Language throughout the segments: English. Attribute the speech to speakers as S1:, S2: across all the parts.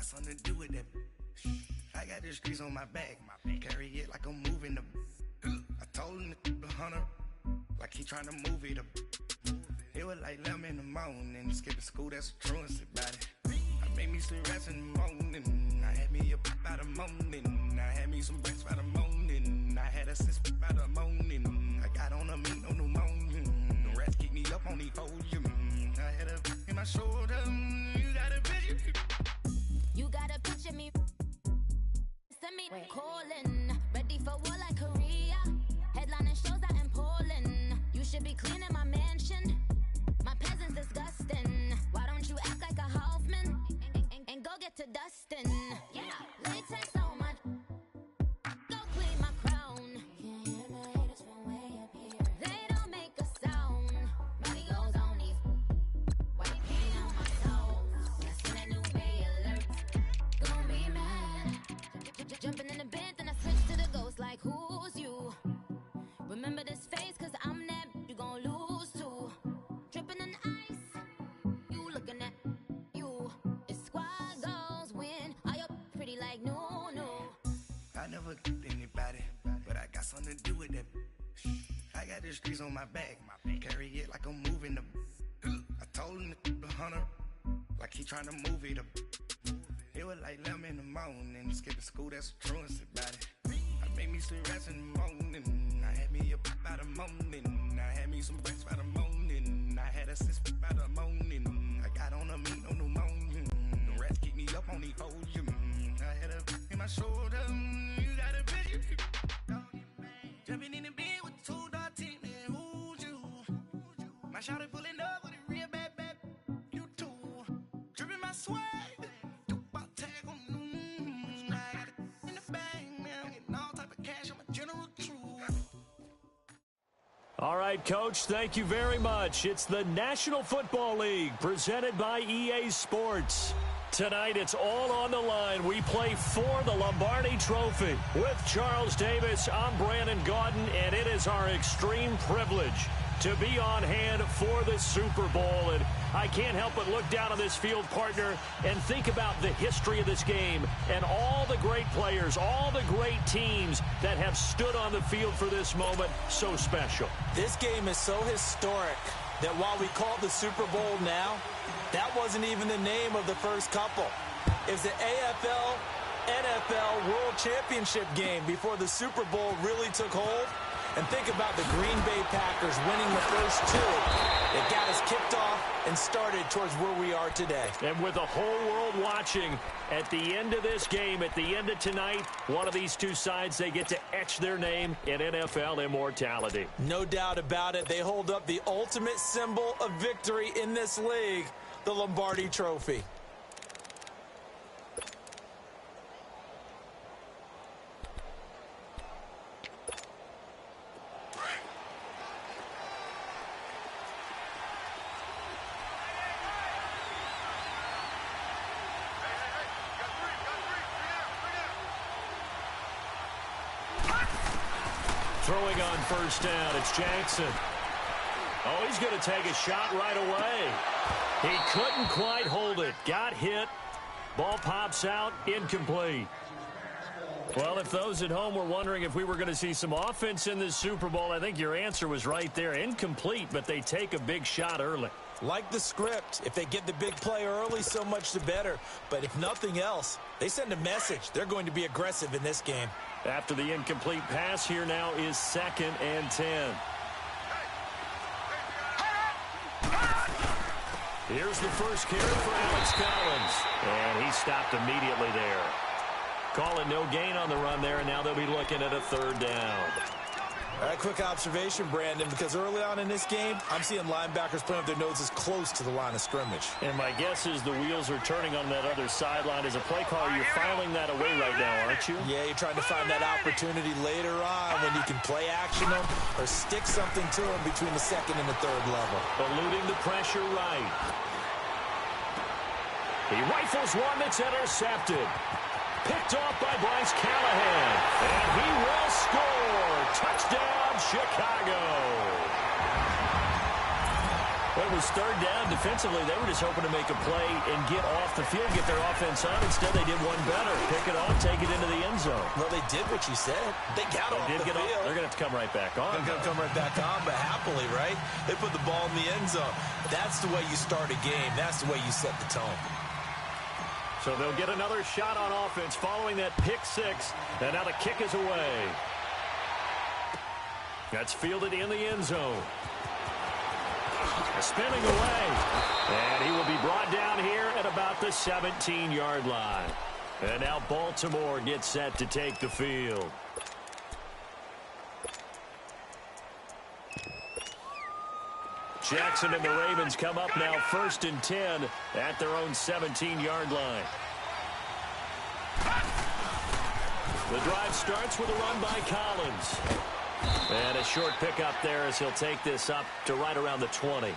S1: something to do with that. I got the streets on my back. Carry it like I'm moving the. I told him to the hunter, like he trying to move it up. It was like 11 in the morning, skipping school, that's the truancy about it. I made me some rest in the morning, I had me a pop by the morning, I had me some breakfast by the morning, I had a six by the morning, I got on a meat, no pneumonia, the rats keep me up on the folium, I had a in my shoulder, you got a picture.
S2: You got a picture me, send me calling, ready for war like Korea, headlining shows out in Poland, you should be cleaning my mansion. My peasant's disgusting. Why don't you act like a Hoffman and go get to Dustin? Yeah, latex on my. Go clean my crown. Can't hear the haters from way up here. They don't make a sound. Money goes on these. Why they paint on my toes? I seen a new bay alert. Gonna be mad. Jumping in the bed, then I switch to the ghost like who's you? Remember this face, cause I'm that you gon' lose too. Dripping in ice, you looking at you. It's squad goals win. Are you pretty like no?
S1: I never did anybody, but I got something to do with that. I got the streets on my back, carry it like I'm moving the. I told him to the hunter, like he trying to move it up. It was like 11 in the morning, skipping school, that's the truancy about it. I made me some rest in the morning, I had me a pop by the morning, I had me some breakfast by the morning, I had a six by the morning, I got on a meat, no pneumonia, the rats keep me up on the folium, I had a in my shoulder, you got a picture. Jumping in the bed with two dark teeth, man, who's you? My shawty pulling up with a real bad, you too. Dripping my swag, do about tag on, I got it in the bag, man, I'm getting all type of cash on my general crew.
S3: All right, Coach, thank you very much. It's the National Football League presented by EA Sports. Tonight, it's all on the line. We play for the Lombardi Trophy. With Charles Davis, I'm Brandon Gaudin, and it is our extreme privilege to be on hand for the Super Bowl. And I can't help but look down on this field, partner, and think about the history of this game and all the great players, all the great teams that have stood on the field for this moment. So special.
S4: This game is so historic that while we call it the Super Bowl now, that wasn't even the name of the first couple. It was the AFL, NFL World Championship game before the Super Bowl really took hold. And think about the Green Bay Packers winning the first two. It got us kicked off and started towards where we are today.
S3: And with the whole world watching, at the end of this game, at the end of tonight, one of these two sides, they get to etch their name in NFL immortality.
S4: No doubt about it. They hold up the ultimate symbol of victory in this league, the Lombardi Trophy.
S3: Throwing on first down, it's Jackson. Oh, he's going to take a shot right away. He couldn't quite hold it. Got hit. Ball pops out, incomplete. Well, if those at home were wondering if we were going to see some offense in this Super Bowl, I think your answer was right there. Incomplete, but they take a big shot early.
S4: Like the script, if they get the big play early, so much the better. But if nothing else, they send a message. They're going to be aggressive in this game.
S3: After the incomplete pass, here now is 2nd and 10. Here's the first carry for Alex Collins. And he stopped immediately there. Calling no gain on the run there, and now they'll be looking at a 3rd down.
S4: All right, quick observation, Brandon, because early on in this game, I'm seeing linebackers putting up their noses close to the line of scrimmage.
S3: And my guess is the wheels are turning on that other sideline. As a play caller, you're filing that away right now, aren't you?
S4: Yeah, you're trying to find that opportunity later on when you can play action them or stick something to them between the 2nd and the 3rd level.
S3: Eluding the pressure right. He rifles one that's intercepted. Picked off by Bryce Callahan. And he will score. Touchdown, Chicago. When it was third down defensively, they were just hoping to make a play and get off the field, get their offense on. Instead, they did one better. Pick it off, take it into the end zone.
S4: Well, they did what you said. They got off the field.
S3: They're going to have to come right back on.
S4: They're going to come right back on, but happily, right? They put the ball in the end zone. That's the way you start a game. That's the way you set the tone.
S3: So they'll get another shot on offense following that pick six. And now the kick is away. That's fielded in the end zone. Spinning away. And he will be brought down here at about the 17-yard line. And now Baltimore gets set to take the field. Jackson and the Ravens come up now 1st and 10 at their own 17-yard line. The drive starts with a run by Collins. And a short pickup there as he'll take this up to right around the 20.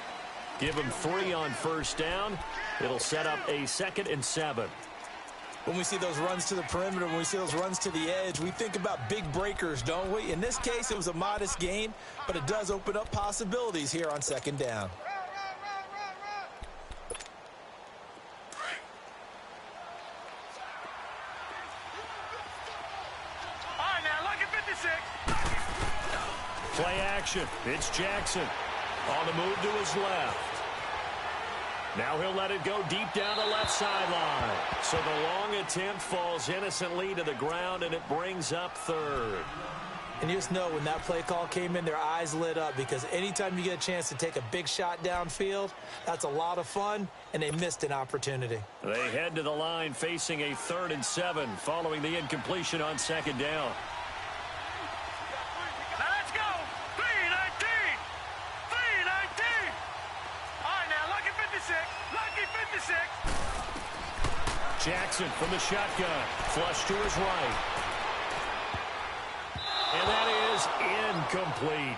S3: Give him 3 on first down. It'll set up a 2nd and 7.
S4: When we see those runs to the perimeter, when we see those runs to the edge, we think about big breakers, don't we? In this case, it was a modest gain, but it does open up possibilities here on 2nd down.
S3: Play action. It's Jackson on the move to his left. Now he'll let it go deep down the left sideline. So the long attempt falls innocently to the ground, and it brings up 3rd.
S4: And you just know when that play call came in, their eyes lit up, because anytime you get a chance to take a big shot downfield, that's a lot of fun, and they missed an opportunity.
S3: They head to the line facing a 3rd and 7 following the incompletion on 2nd down. Jackson from the shotgun. Flush to his right. And that is incomplete.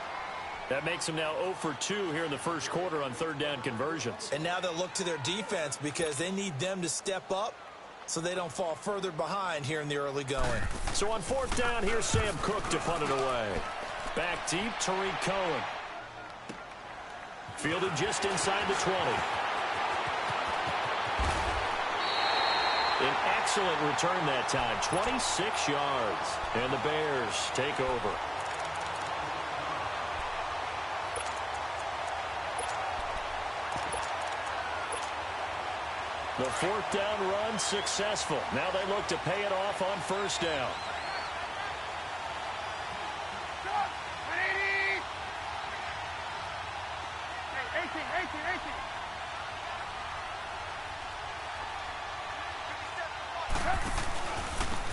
S3: That makes him now 0 for 2 here in the first quarter on 3rd down conversions.
S4: And now they'll look to their defense because they need them to step up so they don't fall further behind here in the early going.
S3: So on 4th down, here's Sam Cook to punt it away. Back deep, Tariq Cohen. Fielded just inside the 20. An excellent return that time, 26 yards. And the Bears take over. The 4th down run successful. Now they look to pay it off on 1st down.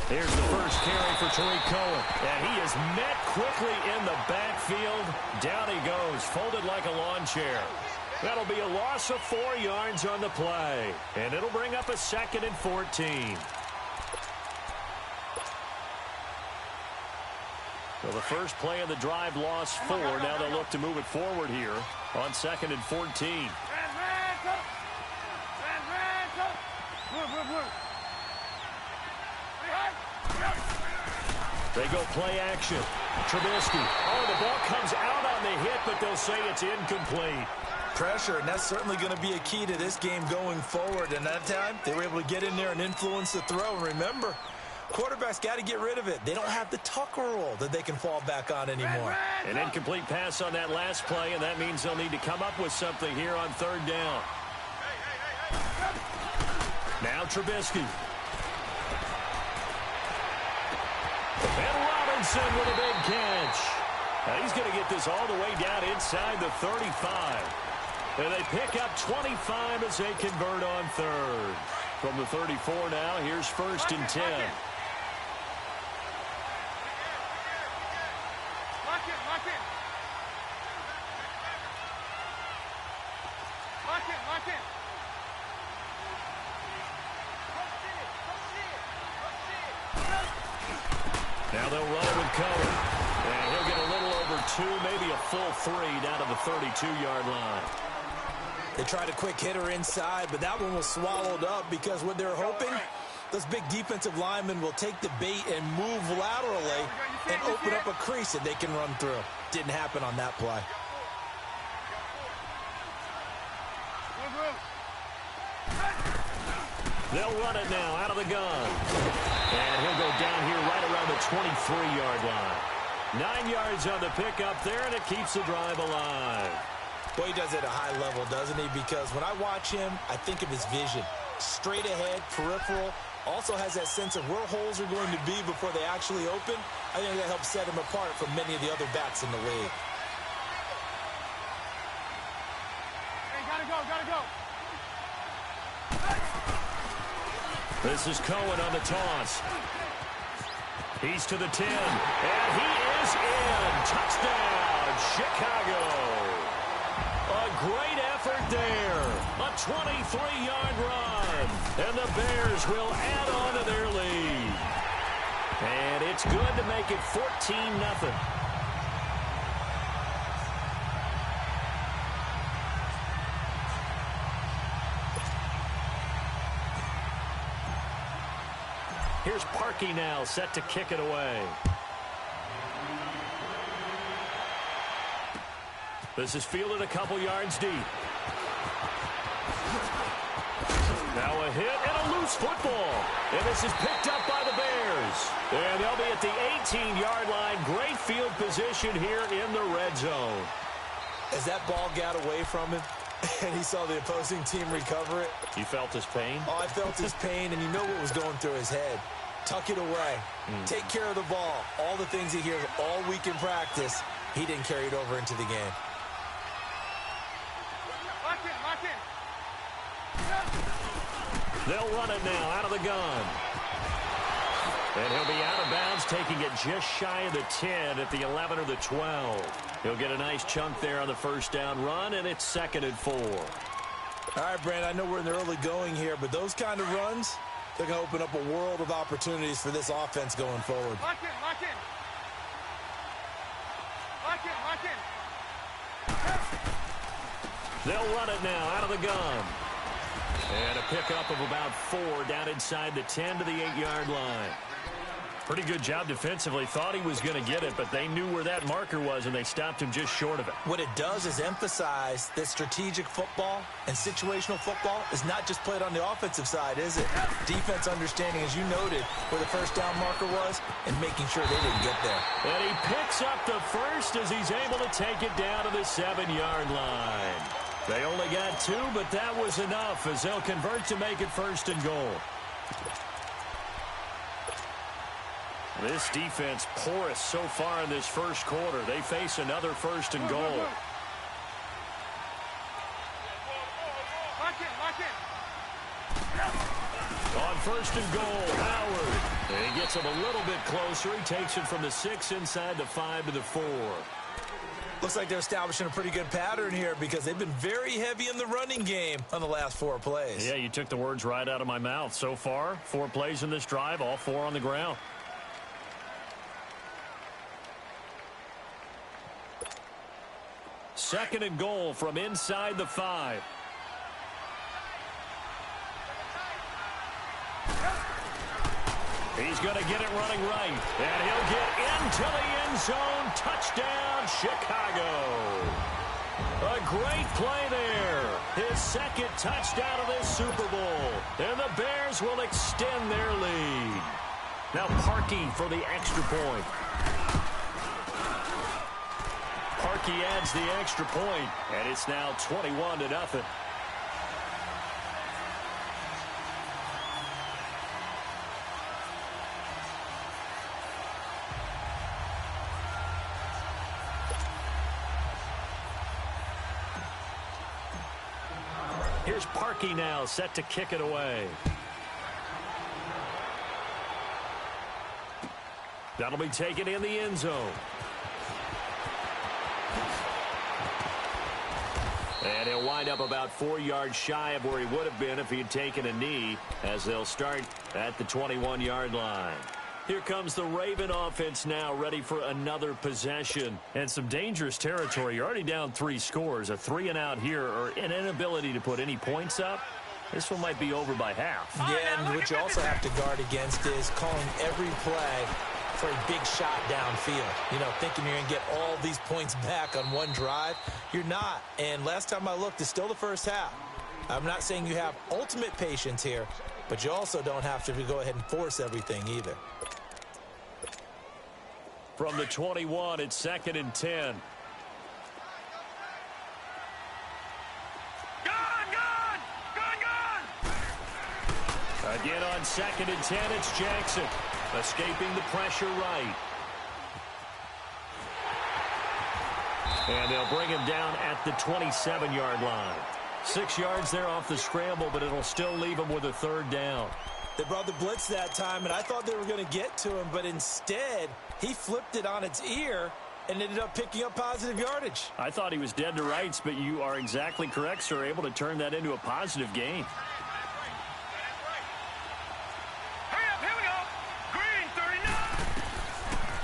S3: Here's the first carry for Tariq Cohen. And he is met quickly in the backfield. Down he goes, folded like a lawn chair. That'll be a loss of 4 yards on the play. And it'll bring up a 2nd and 14. So the first play of the drive lost 4. Now they'll look to move it forward here on 2nd and 14. They go play action. Trubisky. Oh, the ball comes out on the hit, but they'll say it's incomplete.
S4: Pressure, and that's certainly going to be a key to this game going forward. And that time, they were able to get in there and influence the throw. And remember, quarterbacks got to get rid of it. They don't have the Tucker rule that they can fall back on anymore.
S3: An incomplete pass on that last play, and that means they'll need to come up with something here on 3rd down. Now Trubisky. And Robinson with a big catch. Now he's going to get this all the way down inside the 35. And they pick up 25 as they convert on 3rd. From the 34 now, here's 1st and 10. Now they'll run it with Cohen. And he'll get a little over 2, maybe a full 3 down to the 32-yard line.
S4: They tried a quick hitter inside, but that one was swallowed up because what they're hoping, those big defensive linemen will take the bait and move laterally and open up a crease that they can run through. Didn't happen on that play.
S3: They'll run it now out of the gun. And he'll go down here right around the 23-yard line. 9 yards on the pickup there, and it keeps the drive alive.
S4: Well, he does it at a high level, doesn't he? Because when I watch him, I think of his vision. Straight ahead, peripheral. Also has that sense of where holes are going to be before they actually open. I think that helps set him apart from many of the other backs in the league.
S5: Hey, gotta go.
S3: This is Cohen on the toss. He's to the 10, and he is in. Touchdown, Chicago. A great effort there. A 23-yard run. And the Bears will add on to their lead. And it's good to make it 14-0. Here's Parkey now, set to kick it away. This is fielded a couple yards deep. Now a hit and a loose football. And this is picked up by the Bears. And they'll be at the 18-yard line. Great field position here in the red zone.
S4: As that ball got away from him, and he saw the opposing team recover it.
S3: You felt his pain?
S4: Oh, I felt his pain, and you know what was going through his head. Tuck it away. Take care of the ball. All the things he hears all week in practice, he didn't carry it over into the game.
S5: Lock in.
S3: They'll run it now out of the gun. And he'll be out of bounds, taking it just shy of the 10 at the 11 or the 12. He'll get a nice chunk there on the first down run, and it's 2nd and 4.
S4: All right, Brandon, I know we're in the early going here, but those kind of runs, they're going to open up a world of opportunities for this offense going forward.
S5: Lock in.
S3: They'll run it now out of the gun. And a pickup of about 4 down inside the 10 to the 8-yard line. Pretty good job defensively. Thought he was going to get it, but they knew where that marker was, and they stopped him just short of it.
S4: What it does is emphasize that strategic football and situational football is not just played on the offensive side, is it? Defense understanding, as you noted, where the first down marker was and making sure they didn't get there.
S3: And he picks up the first as he's able to take it down to the 7-yard line. They only got 2, but that was enough as they'll convert to make it 1st and goal. This defense porous so far in this first quarter. They face another 1st and goal.
S5: Lock in.
S3: On 1st and goal, Howard. And he gets him a little bit closer. He takes it from the 6 inside the 5 to the 4.
S4: Looks like they're establishing a pretty good pattern here because they've been very heavy in the running game on the last 4 plays.
S3: Yeah, you took the words right out of my mouth. So far, 4 plays in this drive, all 4 on the ground. Second and goal from inside the 5. He's going to get it running right. And he'll get into the end zone. Touchdown, Chicago. A great play there. His 2nd touchdown of this Super Bowl. And the Bears will extend their lead. Now Parkey for the extra point. Parkey adds the extra point, and it's now 21-0. Here's Parkey now, set to kick it away. That'll be taken in the end zone. And he'll wind up about 4 yards shy of where he would have been if he had taken a knee, as they'll start at the 21-yard line. Here comes the Raven offense now, ready for another possession. And some dangerous territory. You're already down 3 scores. A 3-and-out here, or an inability to put any points up. This one might be over by half.
S4: Yeah, and what you also have to guard against is calling every play for a big shot downfield. You know, thinking you're going to get all these points back on one drive. You're not. And last time I looked, it's still the first half. I'm not saying you have ultimate patience here, but you also don't have to go ahead and force everything either.
S3: From the 21, it's 2nd and 10. Again on 2nd and 10, it's Jackson. Escaping the pressure right. And they'll bring him down at the 27-yard line. 6 yards there off the scramble, but it'll still leave him with a 3rd down.
S4: They brought the blitz that time, and I thought they were going to get to him, but instead, he flipped it on its ear and ended up picking up positive yardage.
S3: I thought he was dead to rights, but you are exactly correct, sir. Able to turn that into a positive gain.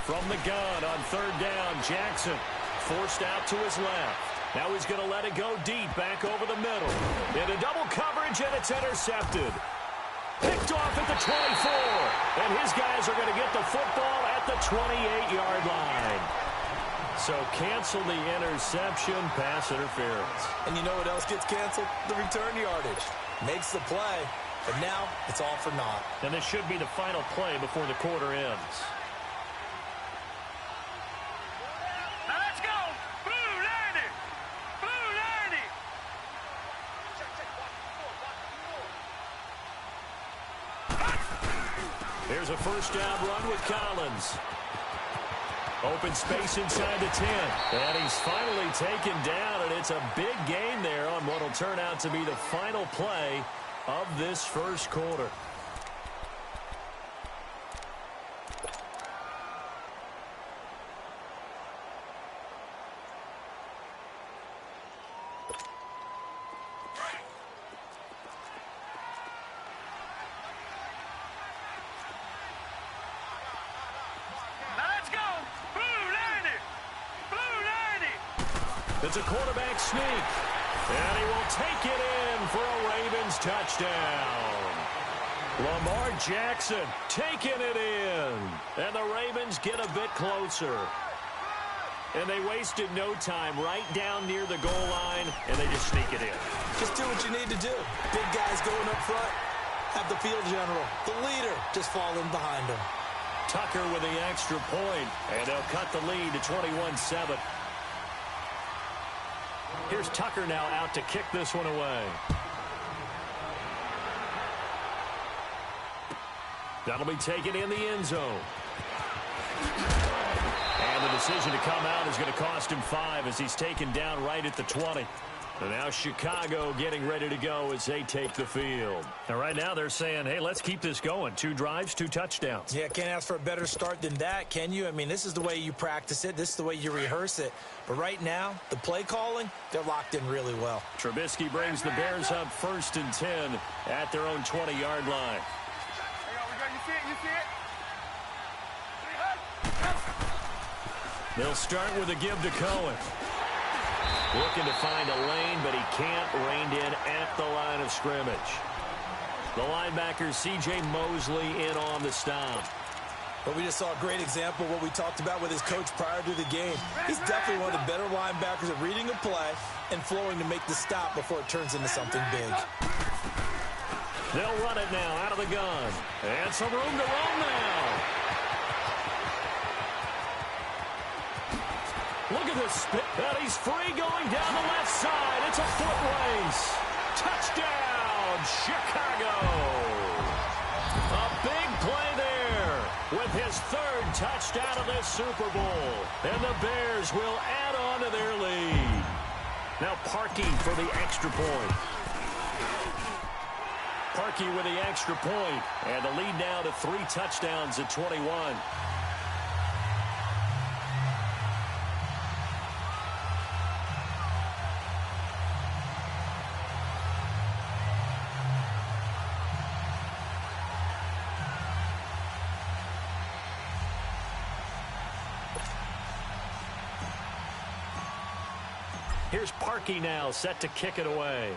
S3: From the gun on 3rd down, Jackson forced out to his left. Now he's going to let it go deep back over the middle. Into double coverage, and it's intercepted. Picked off at the 24. And his guys are going to get the football at the 28-yard line. So cancel the interception, pass interference.
S4: And you know what else gets canceled? The return yardage. Makes the play, but now it's all for naught.
S3: And this should be the final play before the quarter ends. Here's a first down run with Collins. Open space inside the 10. And he's finally taken down, and it's a big gain there on what will turn out to be the final play of this first quarter. It's a quarterback sneak, and he will take it in for a Ravens touchdown. Lamar Jackson taking it in, and the Ravens get a bit closer. And they wasted no time right down near the goal line, and they just sneak it in.
S4: Just do what you need to do. Big guys going up front, have the field general, the leader, just fall in behind him.
S3: Tucker with the extra point, and they'll cut the lead to 21-7. Here's Tucker now out to kick this one away. That'll be taken in the end zone. And the decision to come out is going to cost him 5 as he's taken down right at the 20. And now Chicago getting ready to go as they take the field. And right now they're saying, hey, let's keep this going. 2 drives, 2 touchdowns.
S4: Yeah, can't ask for a better start than that, can you? I mean, this is the way you practice it. This is the way you rehearse it. But right now, the play calling, they're locked in really well.
S3: Trubisky brings the Bears up 1st and 10 at their own 20-yard line.
S5: You see it? You see it?
S3: They'll start with a give to Cohen. Looking to find a lane, but he can't. Reined in at the line of scrimmage. The linebacker, C.J. Mosley, in on the stop.
S4: But we just saw a great example of what we talked about with his coach prior to the game. He's definitely one of the better linebackers at reading a play and flowing to make the stop before it turns into something big.
S3: They'll run it now out of the gun. And some room to roam now. Look at this spin. And he's free going down the left side. It's a foot race. Touchdown, Chicago. A big play there with his 3rd touchdown of this Super Bowl. And the Bears will add on to their lead. Now Parkey for the extra point. Parkey with the extra point. And the lead now to 3 touchdowns at 21. Here's Parkey now, set to kick it away.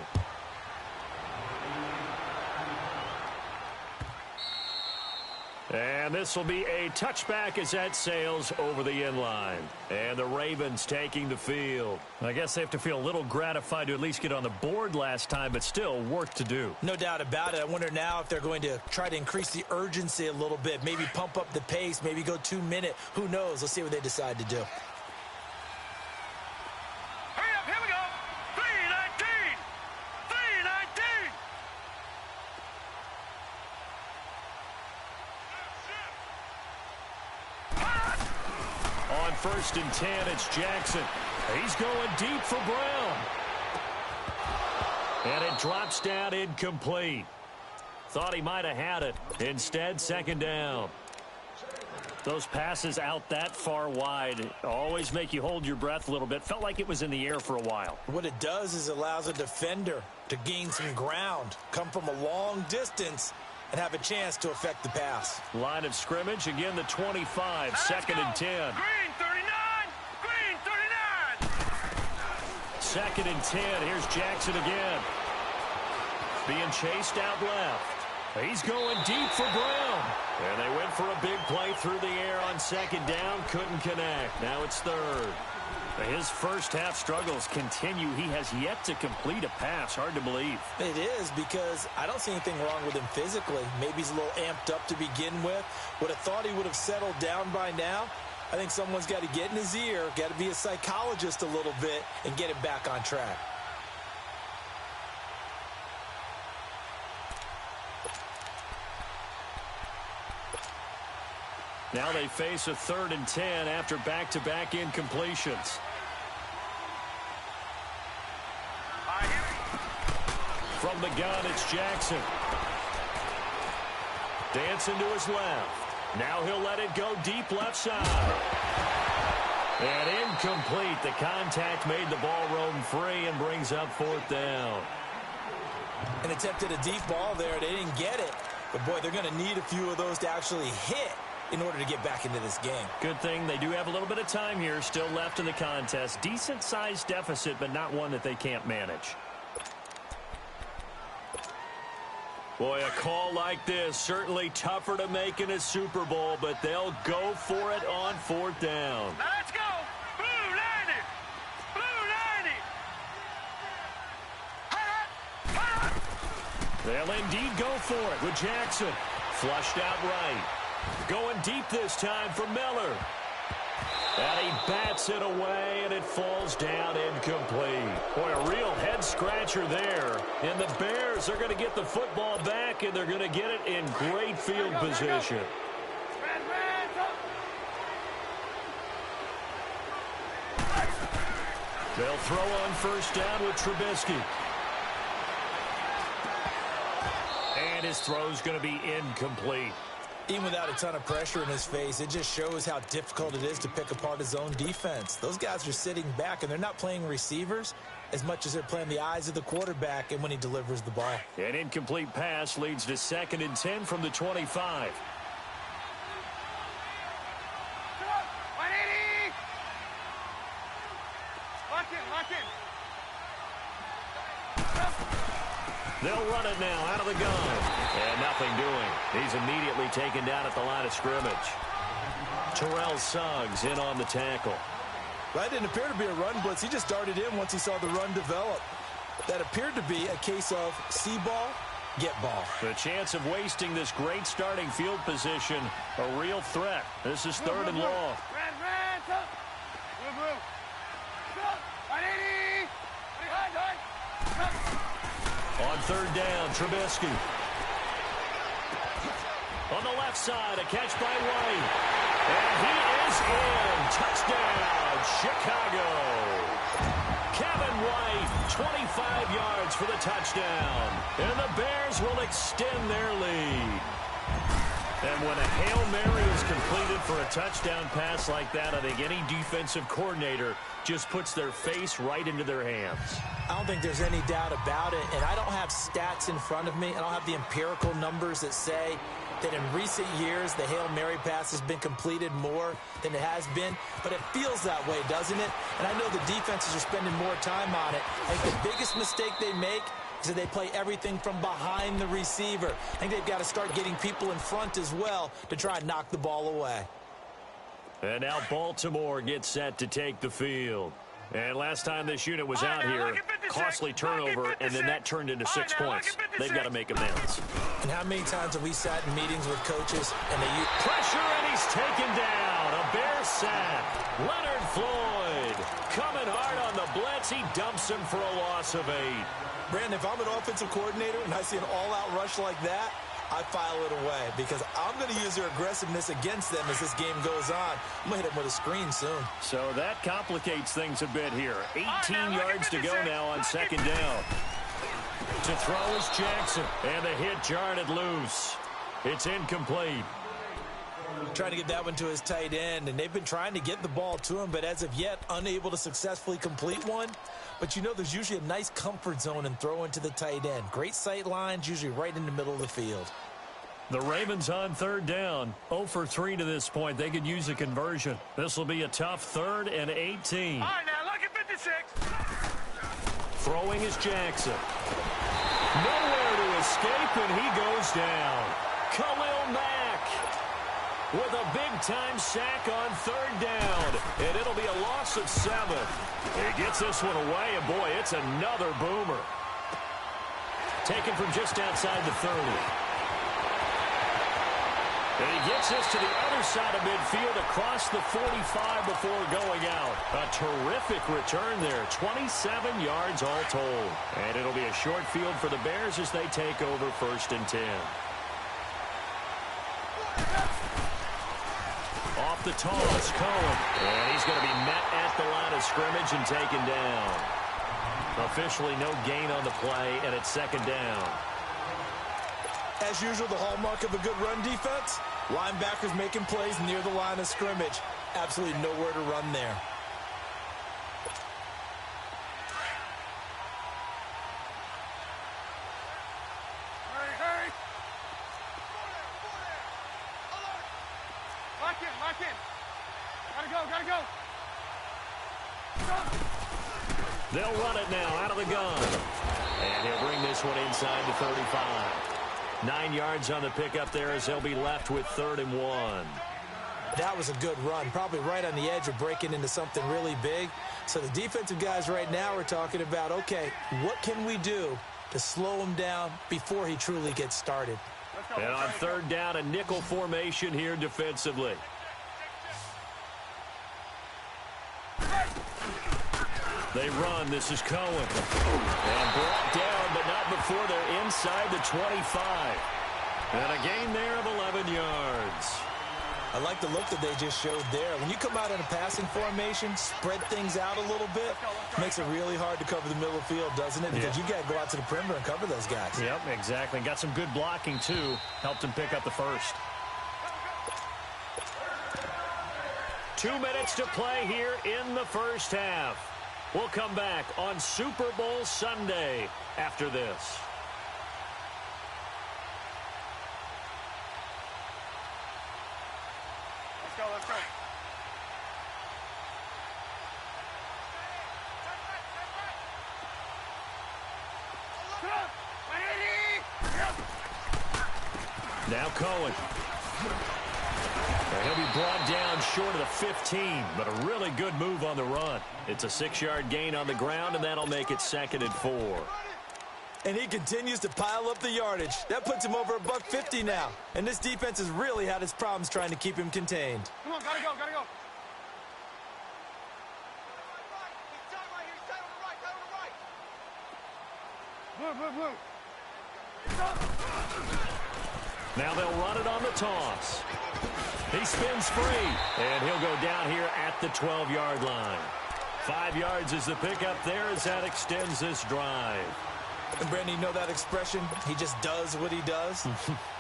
S3: And this will be a touchback as that sails over the inline. And the Ravens taking the field. I guess they have to feel a little gratified to at least get on the board last time, but still work to do.
S4: No doubt about it. I wonder now if they're going to try to increase the urgency a little bit, maybe pump up the pace, maybe go 2 minute. Who knows? Let's see what they decide to do.
S5: Hurry up, here we go. 3:19. 3:19.
S3: On 1st and 10, it's Jackson. He's going deep for Brown. And it drops down incomplete. Thought he might have had it. Instead, 2nd down. Those passes out that far wide always make you hold your breath a little bit. Felt like it was in the air for a while.
S4: What it does is it allows a defender to gain some ground, come from a long distance, and have a chance to affect the pass.
S3: Line of scrimmage, again the 25, 2nd and 10.
S5: Green 39. Green 39.
S3: 2nd and 10, here's Jackson again. Being chased out left. He's going deep for Brown. And they went for a big play through the air on 2nd down, couldn't connect. Now it's 3rd. His first half struggles continue. He has yet to complete a pass. Hard to believe.
S4: It is, because I don't see anything wrong with him physically. Maybe he's a little amped up to begin with. Would have thought he would have settled down by now. I think someone's got to get in his ear, got to be a psychologist a little bit, and get him back on track.
S3: Now they face a 3rd and 10 after back-to-back incompletions. From the gun, it's Jackson. Dancing to his left. Now he'll let it go deep left side. And incomplete. The contact made the ball roam free and brings up 4th down.
S4: And attempted a deep ball there. They didn't get it. But, boy, they're going to need a few of those to actually hit in order to get back into this game.
S3: Good thing they do have a little bit of time here still left in the contest. Decent-sized deficit, but not one that they can't manage. Boy, a call like this, certainly tougher to make in a Super Bowl, but they'll go for it on 4th down.
S5: Now let's go. Blue 90. Blue 90.
S3: They'll indeed go for it with Jackson. Flushed out right. Going deep this time for Miller. And he bats it away, and it falls down incomplete. Boy, a real head-scratcher there. And the Bears are going to get the football back, and they're going to get it in great field position. They'll throw on 1st down with Trubisky. And his throw's going to be incomplete.
S4: Even without a ton of pressure in his face, it just shows how difficult it is to pick apart his own defense. Those guys are sitting back, and they're not playing receivers as much as they're playing the eyes of the quarterback and when he delivers the ball.
S3: An incomplete pass leads to 2nd and 10 from the 25.
S5: 180. Lock in.
S3: They'll run it now out of the gun. And nothing doing. He's immediately taken down at the line of scrimmage. Terrell Suggs in on the tackle.
S4: That didn't appear to be a run blitz. He just darted in once he saw the run develop. That appeared to be a case of see ball, get ball.
S3: The chance of wasting this great starting field position, a real threat. This is 3rd and long.
S5: Red, top. Blue. Stop. 180. Behind.
S3: On 3rd down, Trubisky. On the left side, a catch by White. And he is in. Touchdown, Chicago. Kevin White, 25 yards for the touchdown. And the Bears will extend their lead. And when a Hail Mary is completed for a touchdown pass like that, I think any defensive coordinator just puts their face right into their hands.
S4: I don't think there's any doubt about it, and I don't have stats in front of me. I don't have the empirical numbers that say that in recent years the Hail Mary pass has been completed more than it has been, but it feels that way, doesn't it? And I know the defenses are spending more time on it. I think the biggest mistake they make is that they play everything from behind the receiver. I think they've got to start getting people in front as well to try and knock the ball away.
S3: And now Baltimore gets set to take the field. And last time this unit was out here, costly turnover, and then that turned into 6 points. They've got to make amends.
S4: And how many times have we sat in meetings with coaches and they use
S3: pressure, and he's taken down. A Bear sack. Leonard Floyd coming hard on the blitz. He dumps him for a loss of 8.
S4: Brandon, if I'm an offensive coordinator and I see an all-out rush like that, I file it away because I'm going to use their aggressiveness against them as this game goes on. I'm going to hit them with a screen soon.
S3: So that complicates things a bit here. 18 yards to go now on second down. To throw is Jackson, and the hit jarred it loose. It's incomplete.
S4: Trying to get that one to his tight end, and they've been trying to get the ball to him, but as of yet, unable to successfully complete one. But you know there's usually a nice comfort zone and throw into the tight end. Great sight lines, usually right in the middle of the field.
S3: The Ravens on third down. 0 for 3 to this point. They could use a conversion. This will be a tough 3rd and 18.
S5: All right, now look at 56.
S3: Throwing is Jackson. Nowhere to escape, and he goes down. Khalil Mack with a big-time sack on third down, and it'll be a loss of 7. He gets this one away, and boy, it's another boomer. Taken from just outside the 30. And he gets this to the other side of midfield across the 45 before going out. A terrific return there, 27 yards all told. And it'll be a short field for the Bears as they take over 1st and 10. Off the toss, Cohen. And he's going to be met at the line of scrimmage and taken down. Officially no gain on the play, and it's 2nd down.
S4: As usual, the hallmark of a good run defense, linebackers making plays near the line of scrimmage. Absolutely nowhere to run there.
S5: Hurry. Lock in. Gotta go.
S3: They'll run it now out of the gun. And he'll bring this one inside the 35. 9 yards on the pickup there as they'll be left with 3rd and 1.
S4: That was a good run, probably right on the edge of breaking into something really big. So the defensive guys right now are talking about, okay, what can we do to slow him down before he truly gets started?
S3: And on 3rd down, a nickel formation here defensively. They run. This is Cohen. And brought down, but not before they're inside the 25. And a gain there of 11 yards.
S4: I like the look that they just showed there. When you come out in a passing formation, spread things out a little bit, makes it really hard to cover the middle of the field, doesn't it? Because you got to go out to the perimeter and cover those guys.
S3: Yep, exactly. Got some good blocking, too. Helped him pick up the first. 2 minutes to play here in the first half. We'll come back on Super Bowl Sunday after this.
S5: Let's go.
S3: Now Cohen. He'll be brought down short of the 15, but a really good move on the run. It's a 6-yard gain on the ground, and that'll make it 2nd and 4.
S4: And he continues to pile up the yardage. That puts him over $150 now. And this defense has really had its problems trying to keep him contained.
S5: Come on, gotta go. Blue.
S3: Now they'll run it on the toss. He spins free, and he'll go down here at the 12-yard line. 5 yards is the pickup there as that extends this drive.
S4: And Brandon, you know that expression? He just does what he does?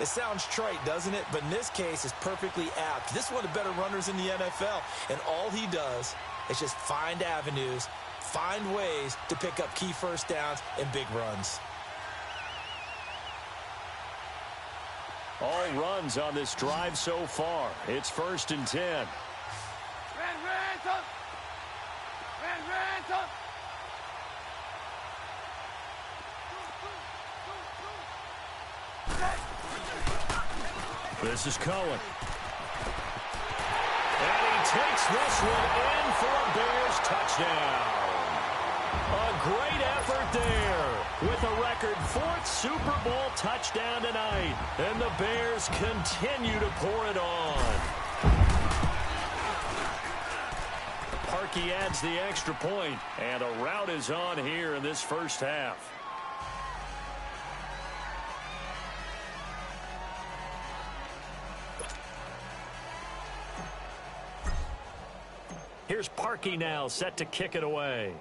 S4: It sounds trite, doesn't it? But in this case, it's perfectly apt. This is one of the better runners in the NFL, and all he does is just find avenues, find ways to pick up key first downs and big runs.
S3: All runs on this drive so far. It's 1st and 10.
S5: Ransom!
S3: This is Cohen. And he takes this one in for a Bears touchdown. A great effort there with a record 4th Super Bowl touchdown tonight. And the Bears continue to pour it on. Parkey adds the extra point, and a rout is on here in this first half. Here's Parkey now, set to kick it away.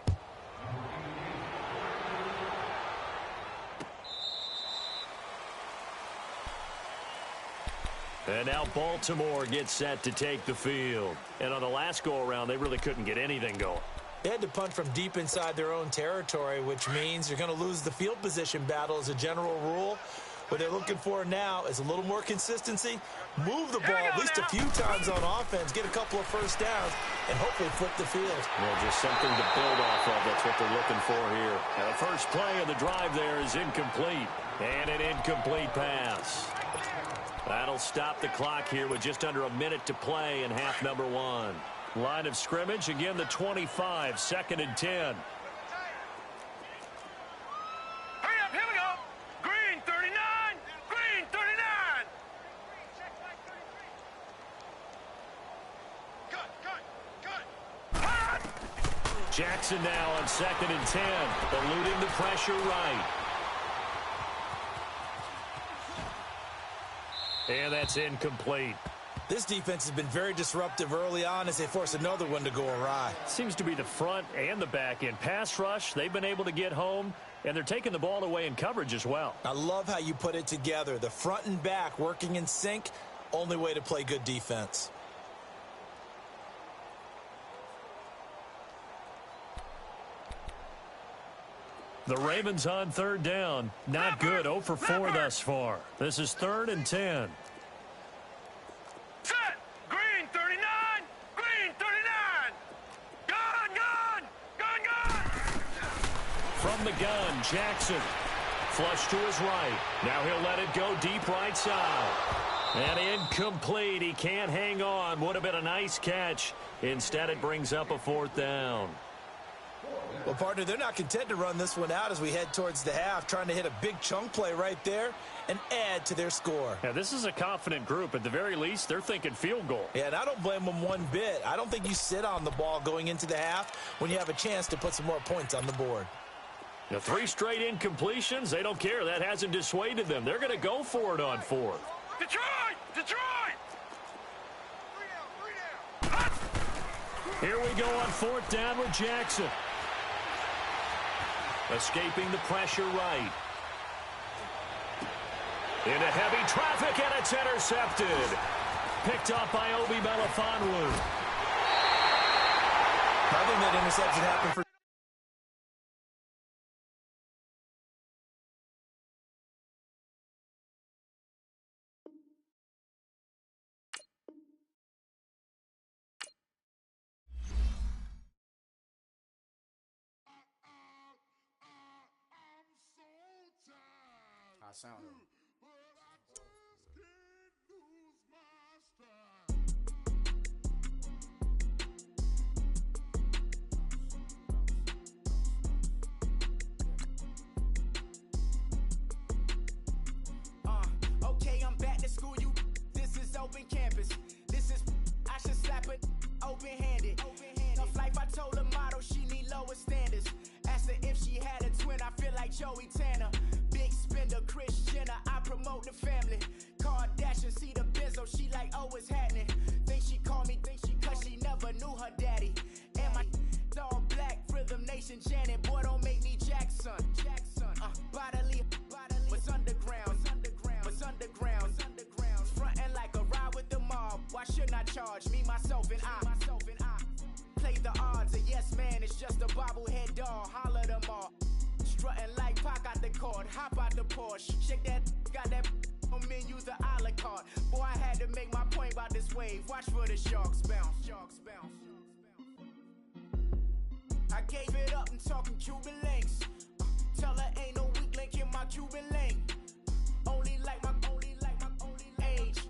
S3: And now Baltimore gets set to take the field. And on the last go-around, they really couldn't get anything going.
S4: They had to punt from deep inside their own territory, which means you're going to lose the field position battle as a general rule. What they're looking for now is a little more consistency, move the ball at least a few times on offense, get a couple of first downs, and hopefully flip the field.
S3: Well, just something to build off of. That's what they're looking for here. And the first play of the drive there is incomplete. And an incomplete pass. That'll stop the clock here with just under a minute to play in half number 1. Line of scrimmage, again the 25, 2nd and 10.
S5: Hurry up, here we go. Green 39, green 39. Cut.
S3: Jackson now on 2nd and 10, eluding the pressure right. And that's incomplete.
S4: This defense has been very disruptive early on as they force another one to go awry.
S3: Seems to be the front and the back end. Pass rush, they've been able to get home, and they're taking the ball away in coverage as well.
S4: I love how you put it together. The front and back working in sync, only way to play good defense.
S3: The Ravens on 3rd down. Not good. 0 for 4 thus far. This is 3rd and 10.
S5: Set. Green 39, green 39. Gun.
S3: From the gun, Jackson. Flush to his right. Now he'll let it go deep right side. And incomplete. He can't hang on. Would have been a nice catch. Instead, it brings up a 4th down.
S4: Well, partner, they're not content to run this one out as we head towards the half, trying to hit a big chunk play right there and add to their score.
S3: Now, this is a confident group. At the very least, they're thinking field goal.
S4: Yeah, and I don't blame them one bit. I don't think you sit on the ball going into the half when you have a chance to put some more points on the board.
S3: Now, 3 straight incompletions, they don't care. That hasn't dissuaded them. They're going to go for it on 4th.
S5: Detroit.
S3: Here we go on 4th down with Jackson. Escaping the pressure right. Into heavy traffic, and it's intercepted. Picked up by Obi Melifonwu.
S4: I think that interception happened for
S6: sound.
S7: Okay, I'm back to school. This is open campus. This is I should slap it open-handed. Tough life, I told her motto she need lower standards. Asked her if she had a twin. I feel like Joey Tanner. Big spender, Kris Jenner, I promote the family. Kardashian, see the benzo, she like, oh, it's happening. Think she called me, cause she never knew her daddy. And my all black, Rhythm Nation, Janet, boy, don't make me Jackson. Bodily, what's underground, what's underground. Frontin' like a ride with the mob. Why shouldn't I charge me, myself, and I? Play the odds, a yes man, it's just a bobblehead doll. Holler them all. Strutting like Pac out the court, hop out the Porsche. Shake that, got that on menus, the a la carte. Boy, I had to make my point about this wave. Watch for the sharks bounce. I gave it up and talking Cuban links. Tell her ain't no weak link in my Cuban link. Only like my age.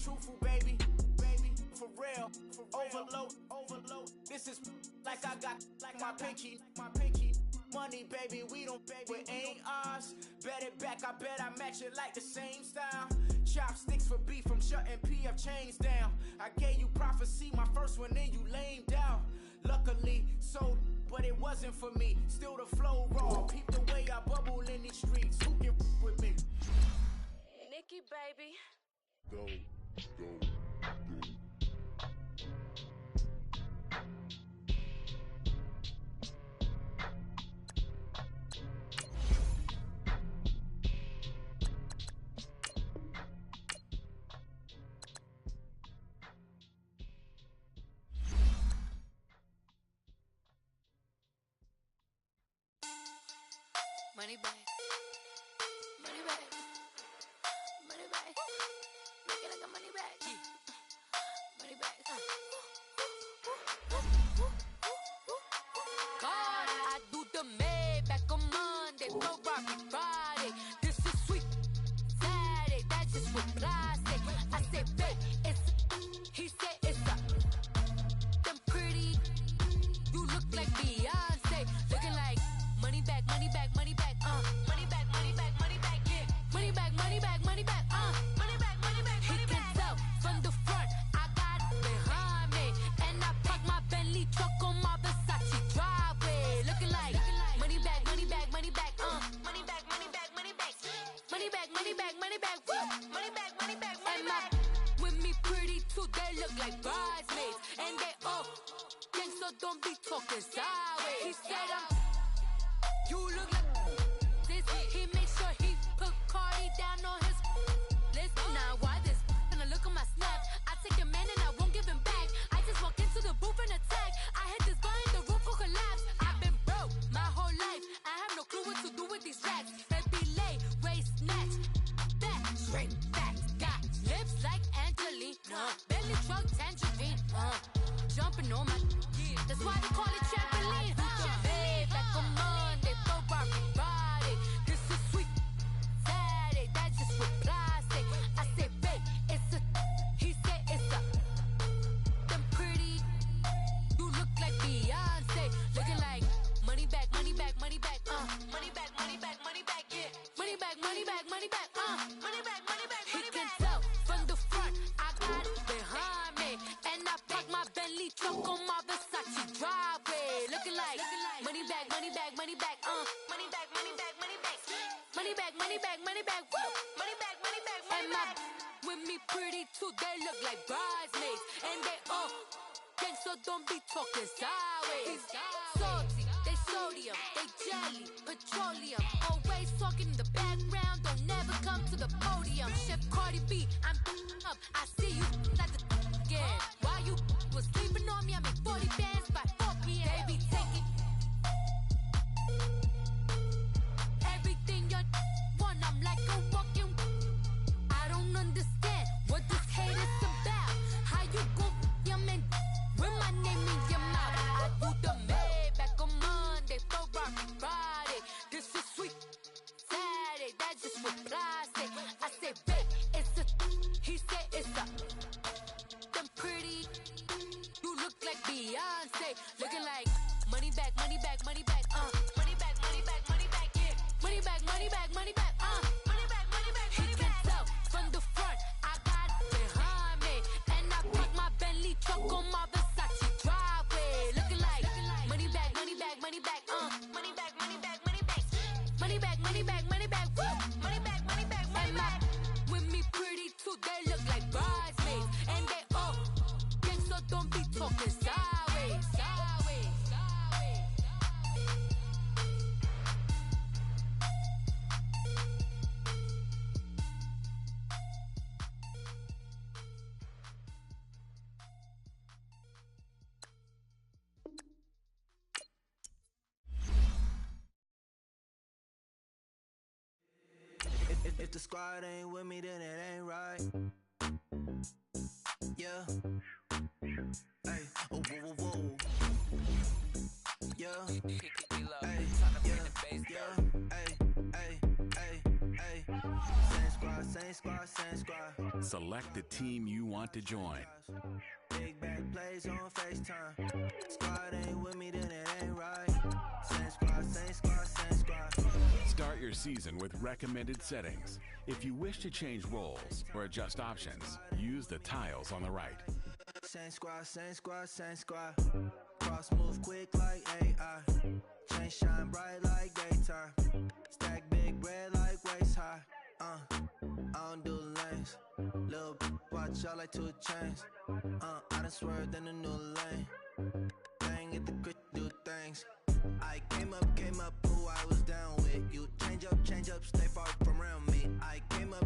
S7: truthful, baby. For real, overload. This is like I got like my pinky. Money, baby, we don't pay, it ain't ours. Bet it back, I bet I match it like the same style. Chopsticks for beef, I'm shutting PF chains down. I gave you prophecy, my first one, then you lamed out. Luckily, sold, but it wasn't for me. Still the flow raw, peep the way I bubble in these streets. Who can with me?
S2: Nikki, baby.
S6: Go.
S2: Money bag. Make it like a money bag. Money bag. God, I do the Maybach on Monday, Ferrari Friday. This is sweet Saturday, that's just what plastic. I say, babe, he said it's a. Them pretty, you look like Beyonce, looking like money bag, yeah. Money bag, yeah. Money bag, He can tell from the front, I got it behind me. And I park my Bentley truck on my Versace driveway. Looking like money bag, Money bag, woo. Money bag, and my with me pretty too, they look like bridesmaids. And they all gang, so don't be talking sideways. He said you look like this. He make sure he put Cardi down on his list. Now why this? Gonna look at my snap. I take a man and I won't give him back. I just walk into the booth and attack. I hit this guy in the roof will collapse. I've been broke my whole life. I have no clue what to do with these racks. Baby lay, waist snatch, back, straight back. Got lips like Angelina, belly truck tangerine. Jumping on my, that's why they call it trampoline. Back on Monday, Ferrari Friday. This is sweet Saturday, that's just with plastic. I say, babe, it's a. He said it's a. Them pretty, you look like Beyonce, looking like money bag, yeah. Money bag, He can tell from the front, I got it behind me, and I park my Bentley truck on my Versace driveway. Looking like money bag, woo. Money bag, and my with me pretty too, they look like bridesmaids, and they all gang, so don't be talking sideways. Salty, they sodium, they jelly, petroleum, always talking in the background, don't never come to the podium. Chef Cardi B, I'm up, I see you like the again. While you was sleeping on me, I make 40 bands by 4 p.m. Baby, take it. Everything you want, I'm like a walking. I don't understand what this hate is about. How you go your man with my name in your mouth? I do the Maybach on Monday, Ferrari Friday. This is sweet Saturday, that's just with plastic. I say, babe, it's a. He said it's a. Them pretty, you look like Beyonce, looking like money bag, yeah. Money bag, He can tell from the front, I got it behind me, and I park my Bentley truck on my Versace driveway. Looking like money bag, woo. Money bag, and my with me pretty too, they look like bridesmaids, and they all gang, so don't be talking sideways.
S1: If the squad ain't with me, then it ain't right. Yeah. Hey, oh, whoa, whoa, whoa. Yeah. Hey, yeah, yeah. Hey, hey, hey, hey. Same squad,
S7: same squad.
S6: Select the team you want to join.
S7: Big back plays on FaceTime. Squad ain't with me, then it ain't right. Same squad, same squad, same squad.
S6: Start your season with recommended settings. If you wish to change roles or adjust options, use the tiles on the right.
S7: Same squad, same squad, same squad. Cross move quick like AI. Chain shine bright like daytime. Stack big bread like waist high. I don't do lanes. Little watch out like 2 chains. I done swerved in a new lane. Bang at the grit, do things. I came up, who I was down with. You change up, stay far from around me. I came up,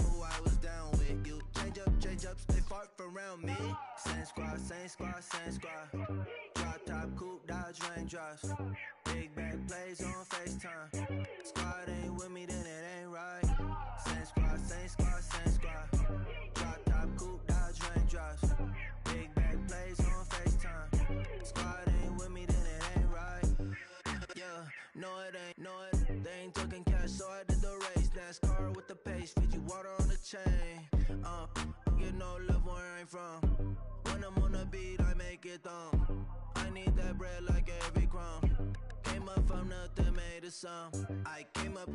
S7: who I was down with. You change up, stay far from around me. Same squad, same squad, same squad. Drop top, coupe, dodge, raindrops. Big back plays on FaceTime. Squad ain't with me, then it ain't right. Same squad, same squad, same squad. Drop top, coupe, dodge, raindrops. Big back plays on FaceTime. Squad ain't with me, then it ain't right. Yeah, no it ain't, they ain't talking cash, so I did the race. NASCAR with the pace, Fiji water on the chain. Get no love where I'm from. When I'm on the beat, I make it thumb. I need that bread like every crumb. Came up from nothing, made a sum. I came up,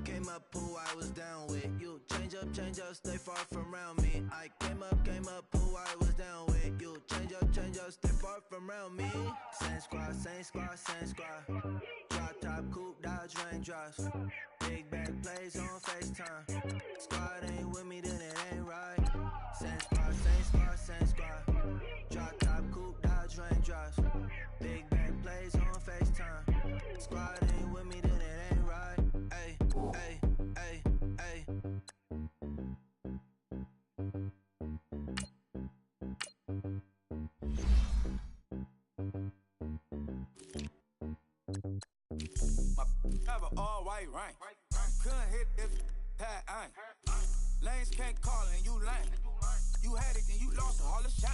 S7: who I was down with. You change up, stay far from around me. I came up, who I was down with. You change up, stay far from around me. Same squad, same squad, same squad. Drop top, coupe, dodge, raindrops. Big back plays on FaceTime. Squad ain't with me, then it ain't right. Same squad, same squad, same squad. Drop top, coupe, dodge, raindrops. Big back plays on FaceTime. Squad ain't with me, then it ain't right. Ay, ay, ay, ay.
S8: My have an all-white rank. Couldn't hit if had ain't. Lanes can't call and you lame. You had it, then you lost all the shine.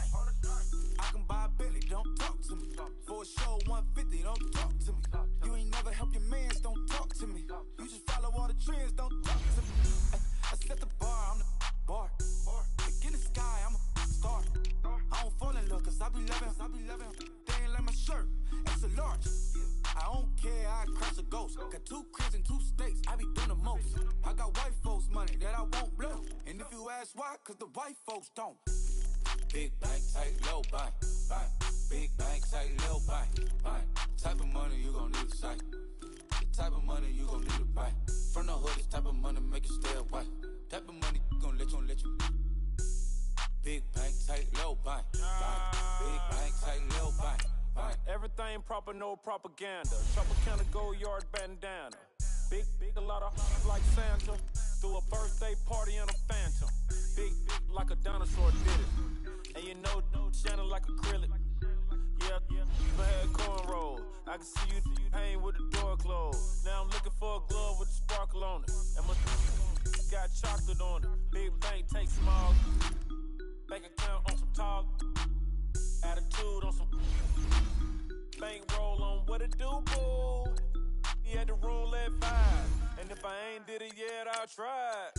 S8: I can buy a Billy, don't talk to me. For a show 150, don't talk to me. You ain't never help your mans, don't talk to me. You just follow all the trends, don't talk to me. I set the bar, I'm the bar. Like in the sky, I'm a star. I don't fall in love, cause I be loving. They ain't like my shirt, extra large. I don't care, I crash a ghost. Got 2 cribs in 2 states, I be doing the most. I got white folks money that I won't blow. And if you ask why, cause the white folks don't. Big bank, tight, low bank, bank. Big bank, tight, low bank, bank. Type of money you gon' need to sight. The type of money you gon' need to buy. From the hood, this type of money make you stay away. Type of money gon' let you. Big bank, tight, low bank, bank. Big bank, tight, low bank.
S9: Everything proper, no propaganda. Tropicana gold yard bandana. Big, a lot of like Santa. Threw a birthday party in a phantom. Big like a dinosaur did it. And you know, shining like acrylic. Yeah, I had cornrows. I can see you hang with the door closed. Now I'm looking for a glove with a sparkle on it. And my got chocolate on it. Big bank take small. Bank account on some talk. Attitude on some bank roll on what it do, boo. He had the roulette vibe. And if I ain't did it yet, I'll try.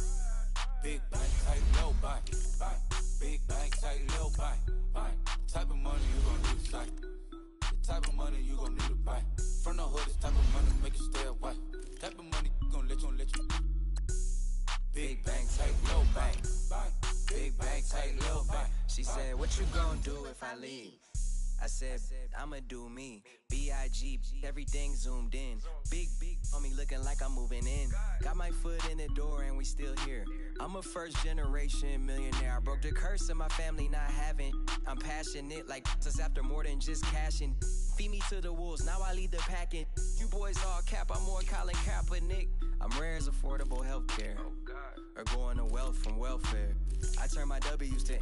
S8: Big bank, tight, low bank, bank. Big bank, tight, low bank, bank. Type of money you gon' need to sight. The type of money you gon' need to buy. From the hood, this type of money make you stay away. Type of money gon' let you. Big bank, tight, low bank, bank. Big bank, tight, low bank.
S10: She said, what you gon' do if I leave? I said, I'ma do me. B.I.G. Everything zoomed in. Big on me looking like I'm moving in. Got my foot in the door and we still here. I'm a first generation millionaire. I broke the curse of my family not having. I'm passionate like this after more than just cashing. Feed me to the wolves, now I lead the packing. You boys all cap, I'm more Colin Kaepernick. I'm rare as affordable healthcare. Or going to wealth from welfare. I turn my W's to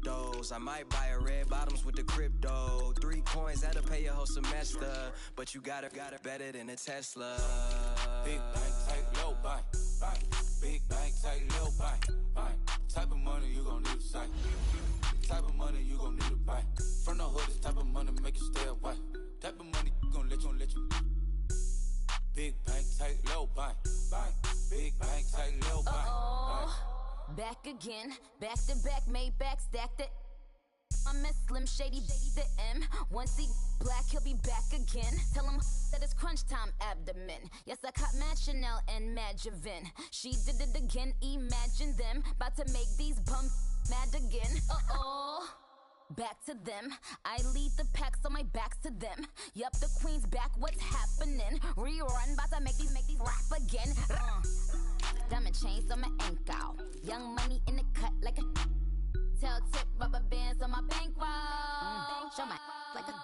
S10: those. I might buy a red bottoms with the crypto. 3 coins, that'll pay your whole semester. But you got it better than a Tesla.
S8: Big bank, tight, low bank, bank. Big bank, tight, low bank, bank. Type of money you gon' need to sight. The type of money you gon' need to buy. From the hood, this type of money make you stay away. Type of money gon' let you. Big bank, tight, low bank, bank. Big bank, tight, low bank, bank.
S2: Back again. Back to back, made back, stacked it. I'm a Slim Shady, the M. Once he black, he'll be back again. Tell him that it's crunch time abdomen. Yes, I caught Mad Chanel and Mad Javin. She did it again, imagine them. About to make these bums mad again. Uh-oh. Back to them. I lead the pack, so my back's to them. Yup, the queen's back, what's happening? Rerun, about to make these rap again. Diamond chains on my ankle. Young money in the cut like a tail tip, rubber bands on my bankroll. Show my like a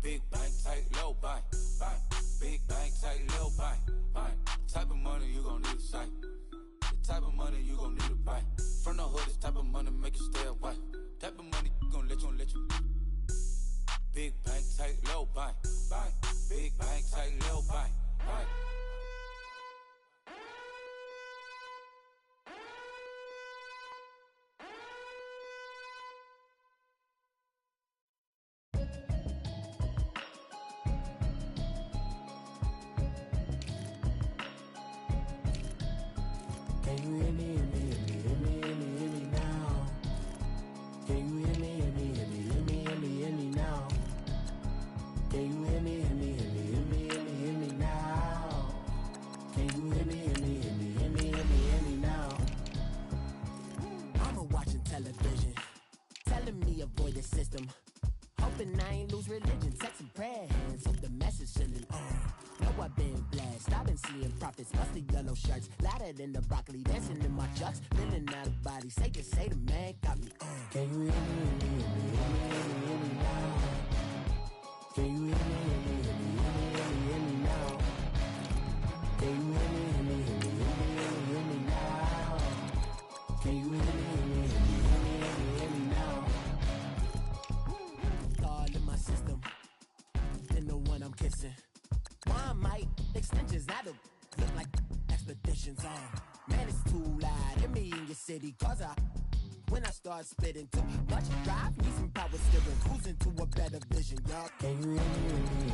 S8: big bank, tight, low bank, bank. Big bank, tight, low bank, bank. Type of money you gon' need a sight. The type of money you gon' need a bank. From the hood, this type of money make you stay away. Type of money gon' let you. Big bank, tight, low bank, bank. Big bank, tight, low bank, bank.
S7: Can you hear me, hear me, hear me, hear me, hear me, hear me now? Can you hear me, hear me, hear me, hear me, hear me, hear me now? Can you hear me, hear me, hear me, hear me, hear me, hear me now? Can you hear me, hear me, hear me, hear me, hear me, hear me now? I'm watching television, telling me avoid the system. Hoping I ain't lose religion, texting prayer hands, hope the message shouldn't know I've been blessed, I've been seeing prophets, busted yellow shirts, louder than the broccoli, dancing in my chucks, feeling out of body, say the man got me Can you hear me, hear me, hear me, hear me, hear me, hear me now? Can you hear me, hear me, hear me, hear me, hear me, hear me now? Can you hear me, hear me, hear me, hear me, hear me, hear me now? Can you hear me, hear me, hear me, hear me, hear me, hear me now? God in my system, then the one I'm kissing. Why might extensions that'll look like expeditions on? Man, it's too loud. Hear me in your city, cause when I start spitting too much drive, need some power steering, cruising to a better vision, y'all. Can you hear me, hear me,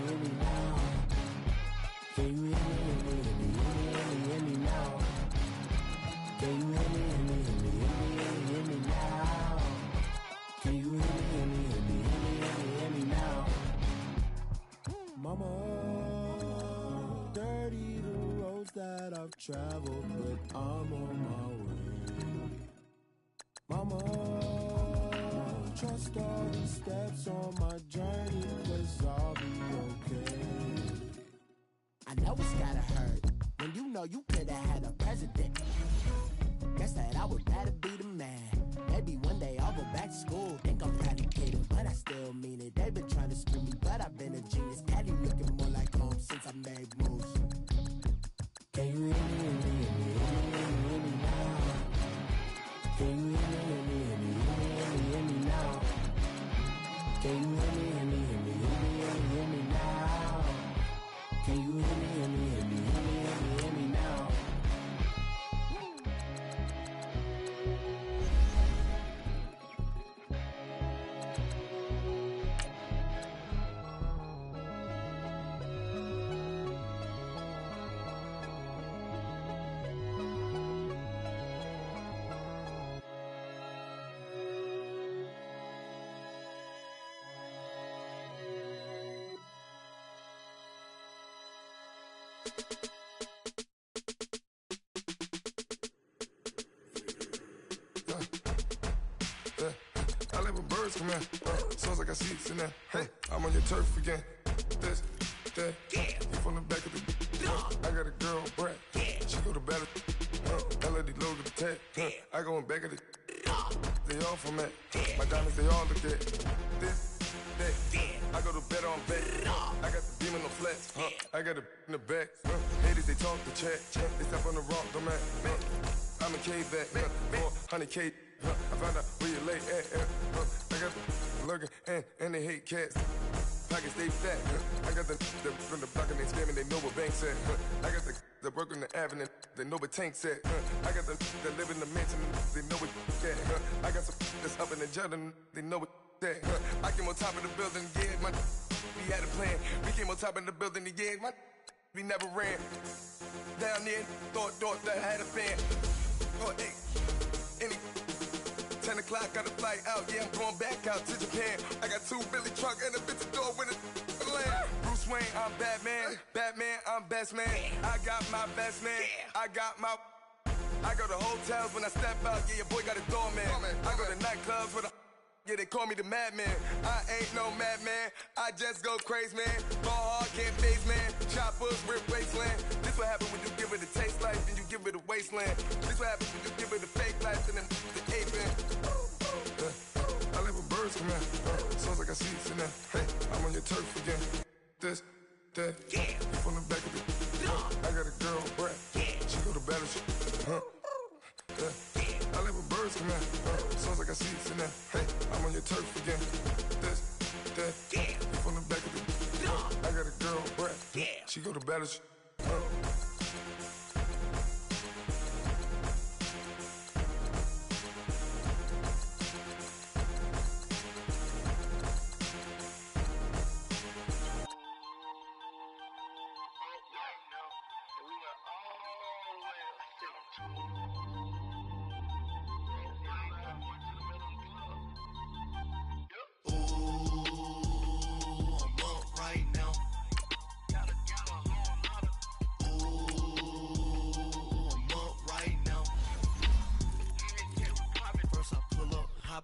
S7: hear me, hear me, hear me, hear me now? Can you hear me, hear me, hear me, hear me, hear me, hear me now? Can you hear me, hear me, hear me, hear me, hear me, hear me now? Can you hear me, hear me, hear me, hear me, hear me, hear me now? Mama, dirty the roads that I've traveled, but I'm on my way. Mama, trust all these steps on my journey, 'cause I'll be okay. I know it's gotta hurt when you know you could've had a president. Guess that I would rather be the man. Maybe one day I'll go back to school. Think I'm proud of kidding, but I still mean it. They've been trying to screw me, but I've been a genius. Daddy looking more like home since I made moves. Can you hear me, hear me, hear me, hear me, hear me, hear me now? Can you hear me, hear me, hear me, hear me, hear me, hear me now? Can you hear me, hear me, hear me, hear me, hear me, hear me now? Can you hear me, hear me, hear me, hear me, hear me, hear me now?
S11: I live with birds come in. Sounds like I see seats in there. Hey, I'm on your turf again. This, that, you from the back of the I got a girl, Brad. She go to battle. LOD load the tag. I go in back of the they all from that. My diamonds, they all look at this, that. I go to bed on bed. I got the demon on flats. I got it in the back. Haters, they talk the chat. They step on the rock, don't matter. I'm a cave back. 400K. I found out where you lay at. I got the lurking and they hate cats. Pockets stay fat. I got the from the block and they scamming, they know what banks at. I got the work on the avenue, they know what tanks at. I got the that live in the mansion, they know what at. I got some that's up in the jet and they know what that. I came on top of the building, yeah, my we had a plan. We came on top of the building, yeah, my we never ran. Down there, thought that I had a fan. Oh, hey, any 10 o'clock, got a flight out. Yeah, I'm going back out to Japan. I got 2 Billy truck and a bitch door with a land. Bruce Wayne, I'm Batman. Batman, I'm best man. I got my best man. I got my. I go to hotels when I step out. Yeah, your boy got a doorman. I go to nightclubs with a. Yeah, they call me the madman. I ain't no madman. I just go crazy, man. Ball hard, can't face, man. Choppers, rip wasteland. This what happen when you give it a taste life and you give it a wasteland. This what happens when you give it a fake life and then the ape in. I live with birds come in. Sounds like I see it in there. Hey, I'm on your turf again. This, that, you from the back of the. I got a girl, Brad. She go to battle. I live with birds come in. Sounds like I see it in there. Hey, I'm on your turf again. This, that, you from the back of the. I got a girl, Brad. She go to battle.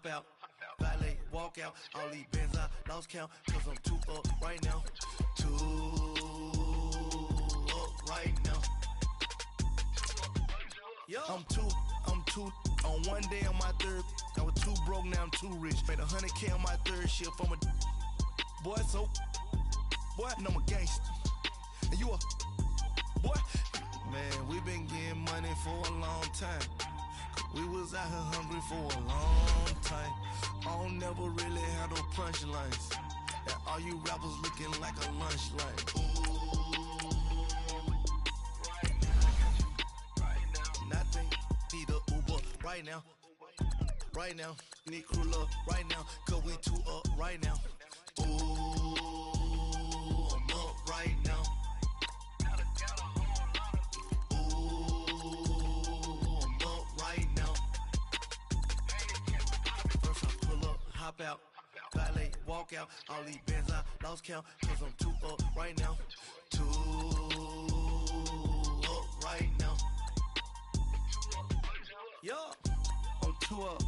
S1: Out, valet, walk out, all these bins I lost count, cause I'm too up right now, too up right now. Yo, I'm too, on one day on my third, I was too broke, now I'm too rich, made 100K on my third shift, I'm a boy, so, boy, and I'm a gangster, and you a, boy, man, we been getting money for a long time. We was out here hungry for a long time. I don't never really have no punchlines. And all you rappers looking like a lunch line. Nothing, need a Uber right now. Right now, need crew love right now. Cause we too up right now. Ooh, I'm up right now. Hop out, valet, walk out, all these bins I lost count, cause I'm too up right now, too up right now. Yo, I'm too up,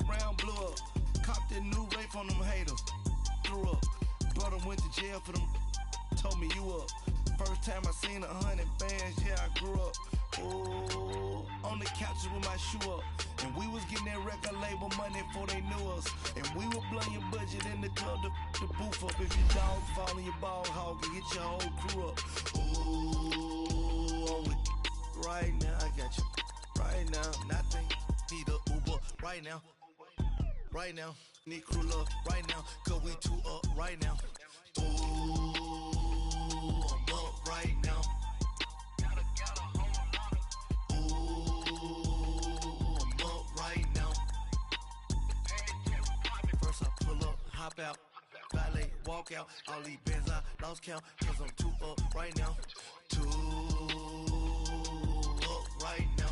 S1: round blew up, copped that new rape on them haters, threw up, brother went to jail for them, told me you up, first time I seen 100 bands, yeah I grew up. Oh, on the couches with my shoe up. And we was getting that record label money before they knew us. And we were blowing your budget in the club to boof up. If your dog fall in your ball hog and get your whole crew up. Ooh, on with right now, I got you. Right now, nothing, need a Uber right now. Right now, need crew love right now. Cause we too up right now. Ooh, I'm up right now. Hop out, valet, walk out, all these bins I lost count, cause I'm too up right now, too up right now.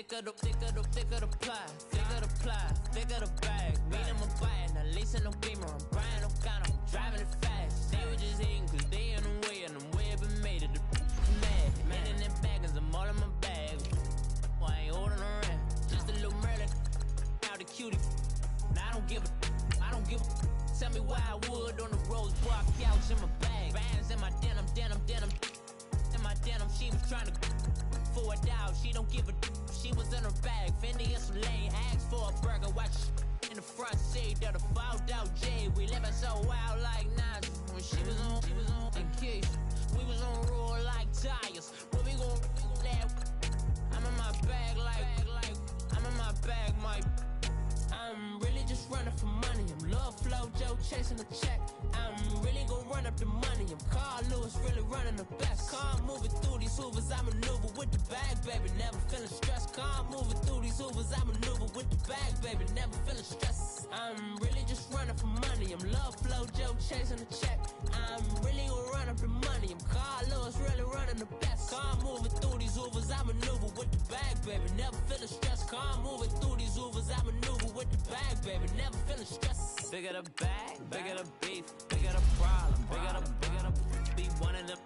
S12: Thicker the ply, thicker the bag. Mean I'm a buyer, now listen no beamer. I'm Brian O'Connor, I'm driving it fast. They were just hating cause they in the way, and the way I've been made it. Mad, man in them baggins, I'm all in my bag. I ain't holding around, just a little Merlin. Out the cutie, now I don't give a. Tell me why I would on the rose block couch in my bag. Bands in my denim. In my denim, she was trying to for a doubt, she don't give a. She was in her bag, Fendi and some lane, asked for a burger, watch in the front seat of the fouled out J. We living so wild like Nas. When she was on vacation, we was on roll like tires. When we gon' that, I'm in my bag like I'm in my bag, my. I'm really just running for money. I'm Lil Flo Joe chasing the check. I'm really gon' run up the money. I'm Carl Lewis, really running the best. Calm moving through these Hoovers, I maneuver with the bag, baby. Never feeling stressed. Calm moving through these Hoovers, I maneuver with the bag, baby. Never feeling stressed. I'm really just running for money. I'm Lil Flo Joe chasing the check. I'm really gon' run up the money. I'm Carl Lewis, really running the best. Calm moving through these Hoovers, I maneuver with the bag, baby. Never feeling stressed. Calm moving through these Hoovers, I maneuver with the bag, baby. Never feeling stressed. Bigger the bag, bigger the beef, bigger the problem, bigger the be one of the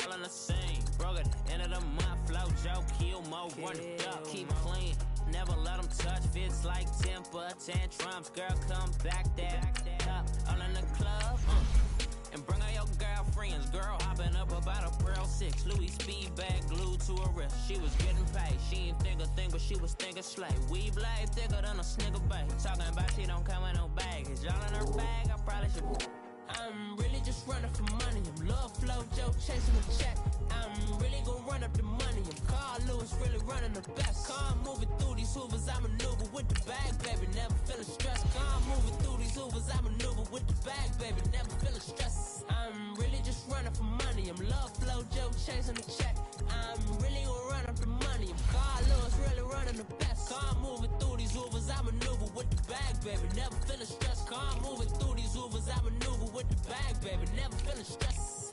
S12: all in the same. Broke at the end of the month, Flow Joe, kill mo, run it up, keep clean. Never let them touch, fits like temper tantrums. Girl, come back that up, all in the club, and bring all your girlfriends. Girl hopping up about a Pearl 6, Louis speed bag glued to her wrist. She was getting paid, she ain't think a thing, but she was thinking slay. We blade thicker than a snigger bag. Talking about she don't come with no baggage. All in her bag, I probably should. I'm really just running for money. I'm Lil Flo Joe chasing the check. I'm really gon' run up the money. I'm Carl Lewis, really running the best. Calm moving through these Hoovers, I maneuver with the bag, baby. Never feeling stressed. Calm moving through these Hoovers, I maneuver with the bag, baby. Never feeling stressed. I'm really just running for money. I'm Lil Flo Joe chasing the check. I'm really gon' run up the money. I'm Carl Lewis, really running the best. Calm moving through these Hoovers, I maneuver with the bag, baby. Never feeling stressed. Calm moving through these Hoovers, I maneuver with the bag, baby. Never feeling stressed.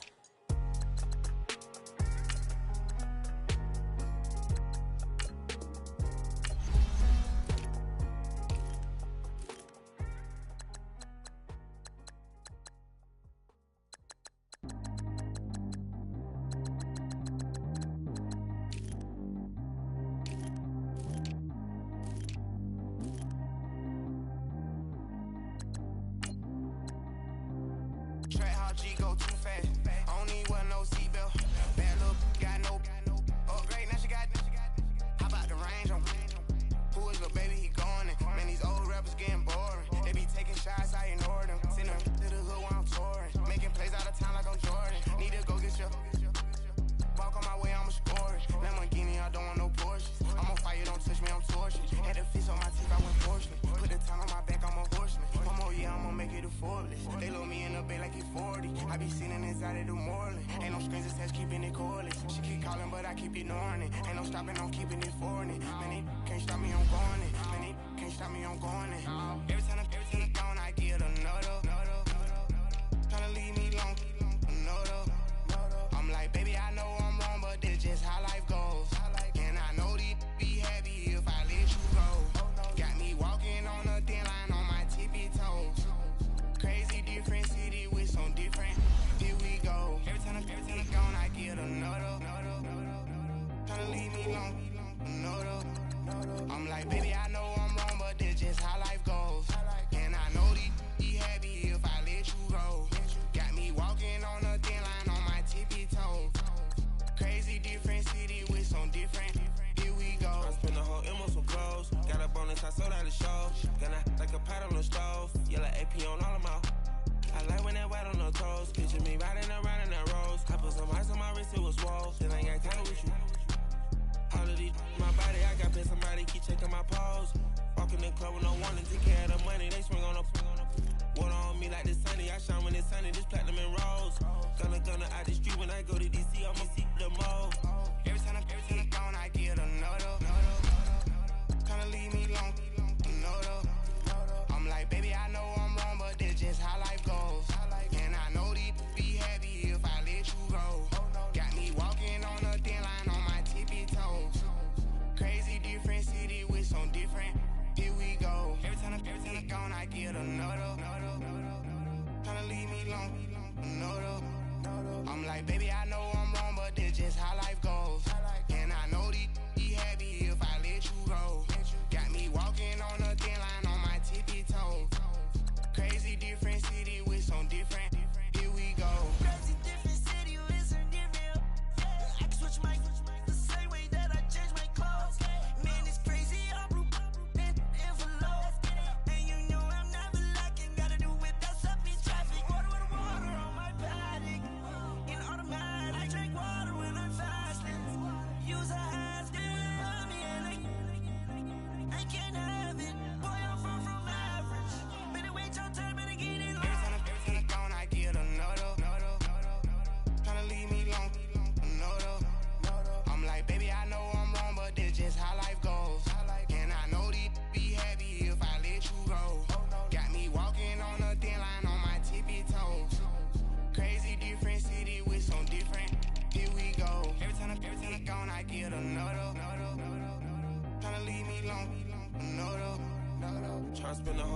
S7: Track how G go too fast. I don't need one, no seatbelt. Bad look, got no upgrade. Now she got. How about the range on? Who is the baby? He going in. Man, these old rappers getting boring. They be taking shots, I ignore them. Send them to the hood while I'm touring. Making plays out of town like I'm Jordan. Need to go get your. Walk on my way, I'ma score it. Lamborghini, I don't want no Porsches. I'm on fire, don't touch me, I'm torching. Had the fish on my teeth, I went fortunate. Put the time on my back, I'm a horseman. One more year, I'ma make it affordless. They load me in the bay like he 40. I be sitting inside of the Moreland. Ain't no strings attached, keeping it cordless. She keep calling, but I keep ignoring it. Ain't no stopping, I'm keeping it for it. Man, it can't stop me, I'm going it. Man, it can't stop me, I'm going it. Every time I'm gone, I get another. Tryna leave me long, another. I'm like, baby, I know I'm wrong, but this just how life goes. And I know these be happy if I let you go. Got me walking on a thin line on my tippy toes. Crazy different city with some different. Here we go. Every time I'm gone, I get another. Tryna leave me long, another. I'm like, baby, I know I'm wrong, but this just how life goes. And I know these be happy if I let you go. Got me walking on a thin line on my tippy toes. Crazy different city with some different. Here we go.
S13: I spent the whole M on some clothes. Got a bonus, I sold out the show. Gonna like a pot on the stove. Yellow AP on all of my. I like when that white on the toes. Picture me riding around in that rose. I put some ice on my wrist, it was swole. Then I got time with you. All of these, my body, I got been somebody keep checking my pose. Walking in the club with no warning, take care of the money. They swing on the. Water on me like the sunny. I shine when it's sunny. This platinum and rose. Gonna out the street when I go to DC. I'ma see the mode.
S7: Every time I'm gone, I get another. Kinda leave me long, another. I'm like, baby, I know I'm wrong, but this just how life goes. And I know these be happy if I let you go. Got me walking on a thin line on my tippy toes. Crazy different city with some different. Here we go. Every time I'm gone, I get another. Kinda leave me long, another. I'm like, baby, I know I'm wrong, but this just how life goes. And I know these be happy if I let you go. Got me walking on a thin line on my tippy toes. Crazy different city with some different. Here we go.
S14: Crazy different city with some different. I can switch my the same way that I change my clothes. Man, it's crazy. I'm in envelope. And you know I'm never lacking. Gotta do it, that's up in traffic. Water on my paddock. In automatic.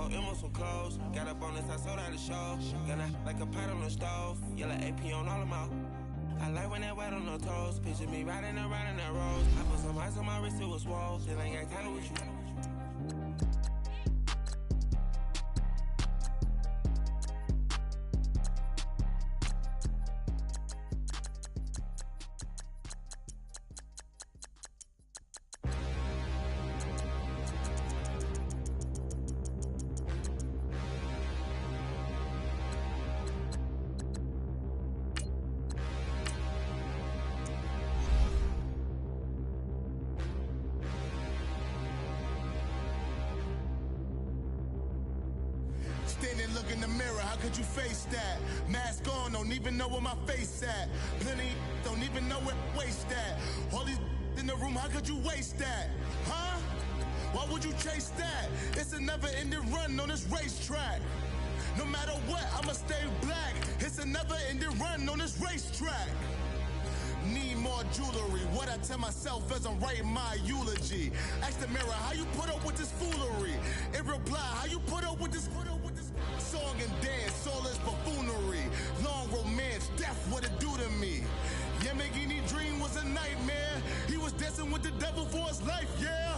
S13: go in with some clothes. Got a bonus, I sold out the show. Gonna like a pot on the stove. Yellow AP on all of my. I like when that wet on the toes. Picture me riding around in that rose. I put some ice on my wrist, it was swole. Still ain't got time with you.
S15: Stand and look in the mirror, how could you face that? Mask on, don't even know where my face at. Plenty don't even know where waist at. All these in the room, how could you waste that? Huh? Why would you chase that? It's a never-ending run on this racetrack. No matter what, I'ma stay black. It's a never-ending run on this racetrack. Need more jewelry. What I tell myself as I'm writing my eulogy. Ask the mirror, how you put up with this foolery? It reply, how you put up with this song and dance, all this buffoonery. Long romance, death, what it do to me? Yamagini dream was a nightmare. He was dancing with the devil for his life, yeah.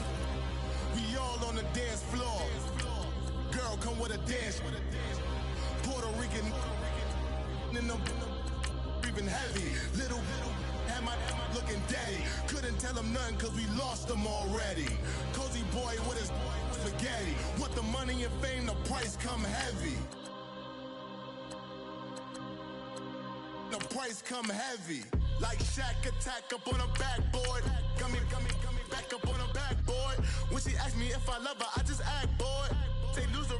S15: We all on the dance floor. Girl, come with a dance. Puerto Rican in the breathing heavy. Little had my looking daddy. Couldn't tell him nothing cause we lost him already. Cozy boy with his spaghetti. What the money and fame, the price come heavy. The price come heavy. Like Shaq attack up on a backboard. Gummy, back up on a backboard. When she asked me if I love her, I just act bored. Say loser,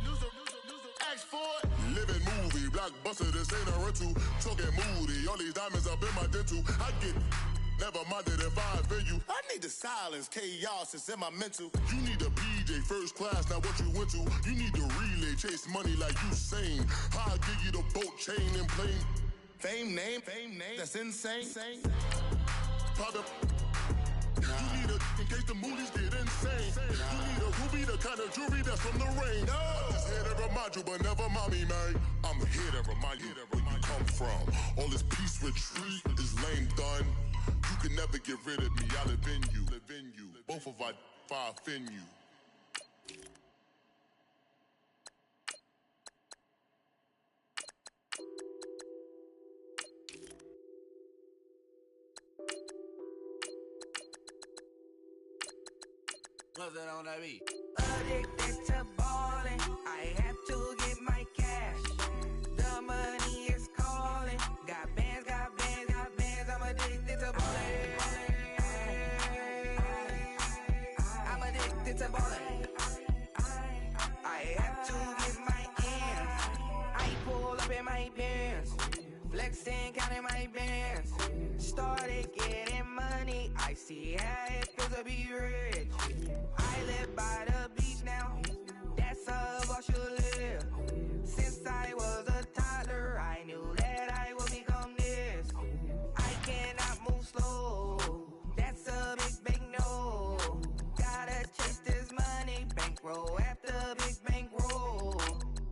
S15: ask for it.
S11: Living movie, blockbuster, this ain't a rental. Talking moody, all these diamonds up in my dental. I get never minded if I offend you.
S15: I need the silence, chaos is in my mental.
S11: You need a BJ first class, not what you went to. You need to relay, chase money like you sane. I'll give you the boat chain and plane.
S15: Fame name, that's insane.
S11: Private. You need a in case the movies get insane. You need a ruby, the kind of jewelry that's from the rain. I'm just here to remind you, but never mommy, man. I'm here to remind you where you come from. All this peace retreat is lame done. You can never get rid of me. I live in you. Both of our fire offend you.
S16: What's that on that beat?
S14: Addicted to balling, I have to get my cash. The money is calling. Got bands, I'm addicted to balling. I'm addicted to balling. I have to get my ends. I pull up in my pants, flexing, counting my bands. Started getting money, I see how it feels to be rich. I live by the beach now, that's how I should live. Since I was a toddler, I knew that I would become this. I cannot move slow, that's a big no. Gotta chase this money, bankroll after big bankroll.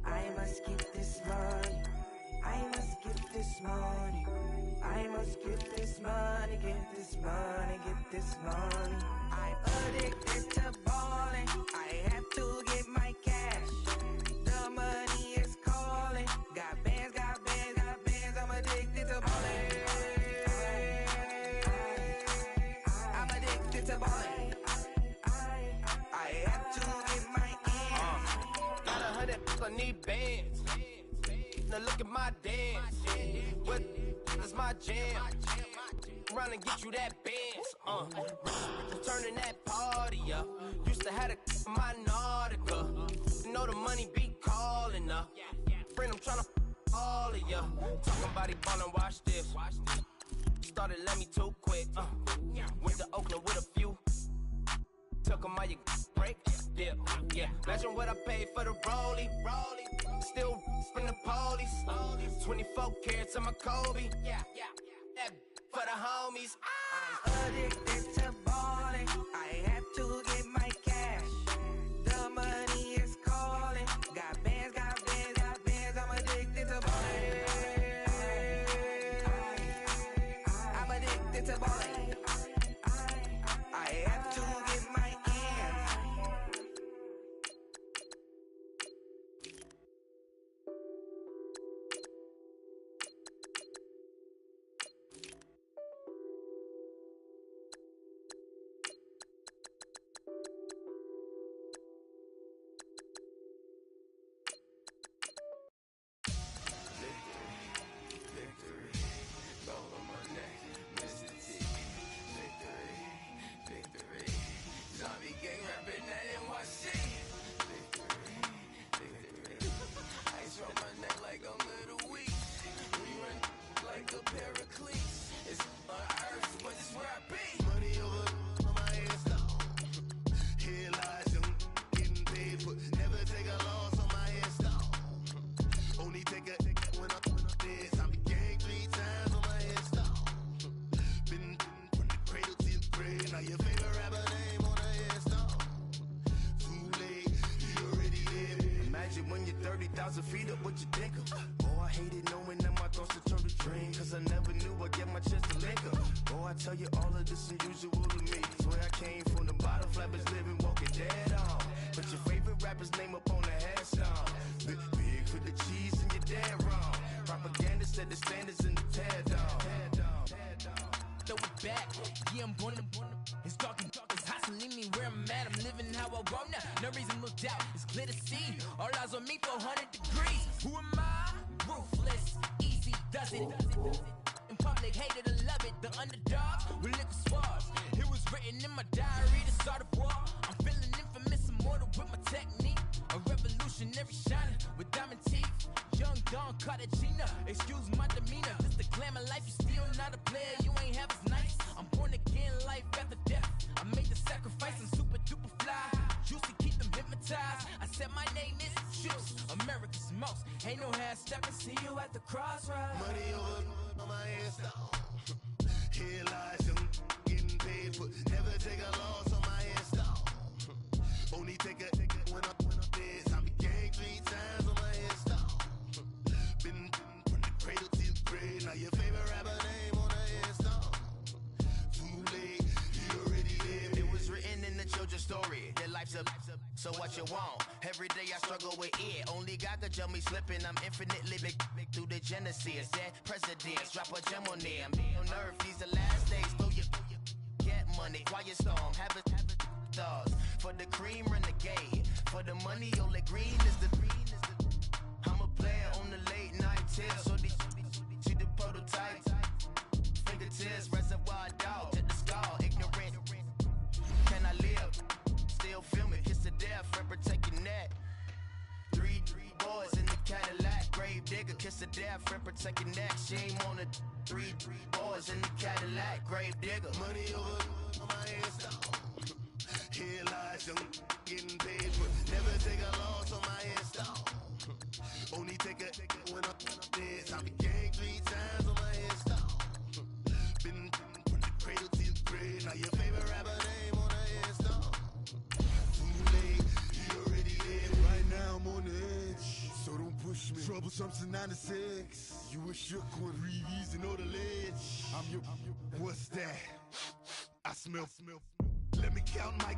S14: I must get this money, I must get this money. I must get this money, get this money, get this money. I'm addicted to balling, I have to get my cash. The money is calling, got bands, I'm addicted to balling. I'm addicted to balling. I have to get my ends.
S12: Got 100, I need bands. Now look at my dance. What is my jam? Run and get you that bands. Turning that party up. Used to have a my Nautica. You know the money be calling up. Friend, I'm tryna all of ya. Talking about he ballin', watch this. Started let me too quick. Went to Oakland with a few. Took him all your break. Yeah. Imagine what I paid for the rollie. Still from the police. 24 carats on my Kobe. That for the homies.
S14: I'm addicted to balling, I have to get my cash. The money is calling, got
S1: 10,000 feet up, what you think of? Oh, I hated knowing that my thoughts would turn to dream, cause I never knew I'd get my chance to link up. Oh, I tell you all of this unusual to me. Swear I came from the bottom, flappers living, walking dead on. But your favorite rapper's name up on the headstone. Big for the cheese and you're dead wrong. Propaganda set the standards in the tear down.
S12: Throw it back, yeah, I'm born to it's dark and dark, it's hot, so leave me where I'm at. I'm living how I want now, no reason to look doubt, it's clear to see. All eyes on me for 100 degrees. Who am I? Ruthless, easy does it. In public, hated or love it, the underdogs with liquor swabs. It was written in my diary to start a war. I'm feeling infamous, immortal with my technique. A revolutionary shining with diamond teeth. Young Don Cartagena, excuse my demeanor. This the glamour life, you still not a player, you ain't half as nice. I'm born again, life after death. I made the sacrifice, I'm super duper fly. Juicy, keep them hypnotized. I said my name is Juice, America's most. Ain't no half stepping, see you at the crossroads.
S1: Money over on my install. Here lies young, getting paid, but never take a loss on my install. Only take a when I'm dead. I be gang 3 times on my install. Been from the cradle to the grave. Now your favorite rapper name on the install. Too late, you already lived. It was written in the children's story. Their life's up, so what you want? Every day I struggle with it. Only God could tell me slipping. I'm infinitely big through the genesis. Dead presidents, drop a gem on them. On earth, these the last days. Throw your get money, quiet storm, have it stars. For the cream, renegade. For the money, only green is the I'm a player on the late night tips. So these see the prototype. Fingertips, reservoir dog to the skull. Ignorant. Can I live? Still film it. Kiss to death, friend, protect your neck. 3 boys in the Cadillac. Grave digger, kiss to death, friend, protect your neck. Shame on the 3 boys in the Cadillac. Grave digger. Money over on my install. Here lies young, getting paid, but never take a loss on my install. Only take a when I'm dead. I be gang 3 times on my install. Been from the cradle to the grave. Now your favorite rapper name on the install. Too late, you already live.
S15: Right now I'm on the edge, so don't push me. Troublesome to 96. You a shook one, Reeves and all the ledge. I'm your, what's that? I smell. Let me count my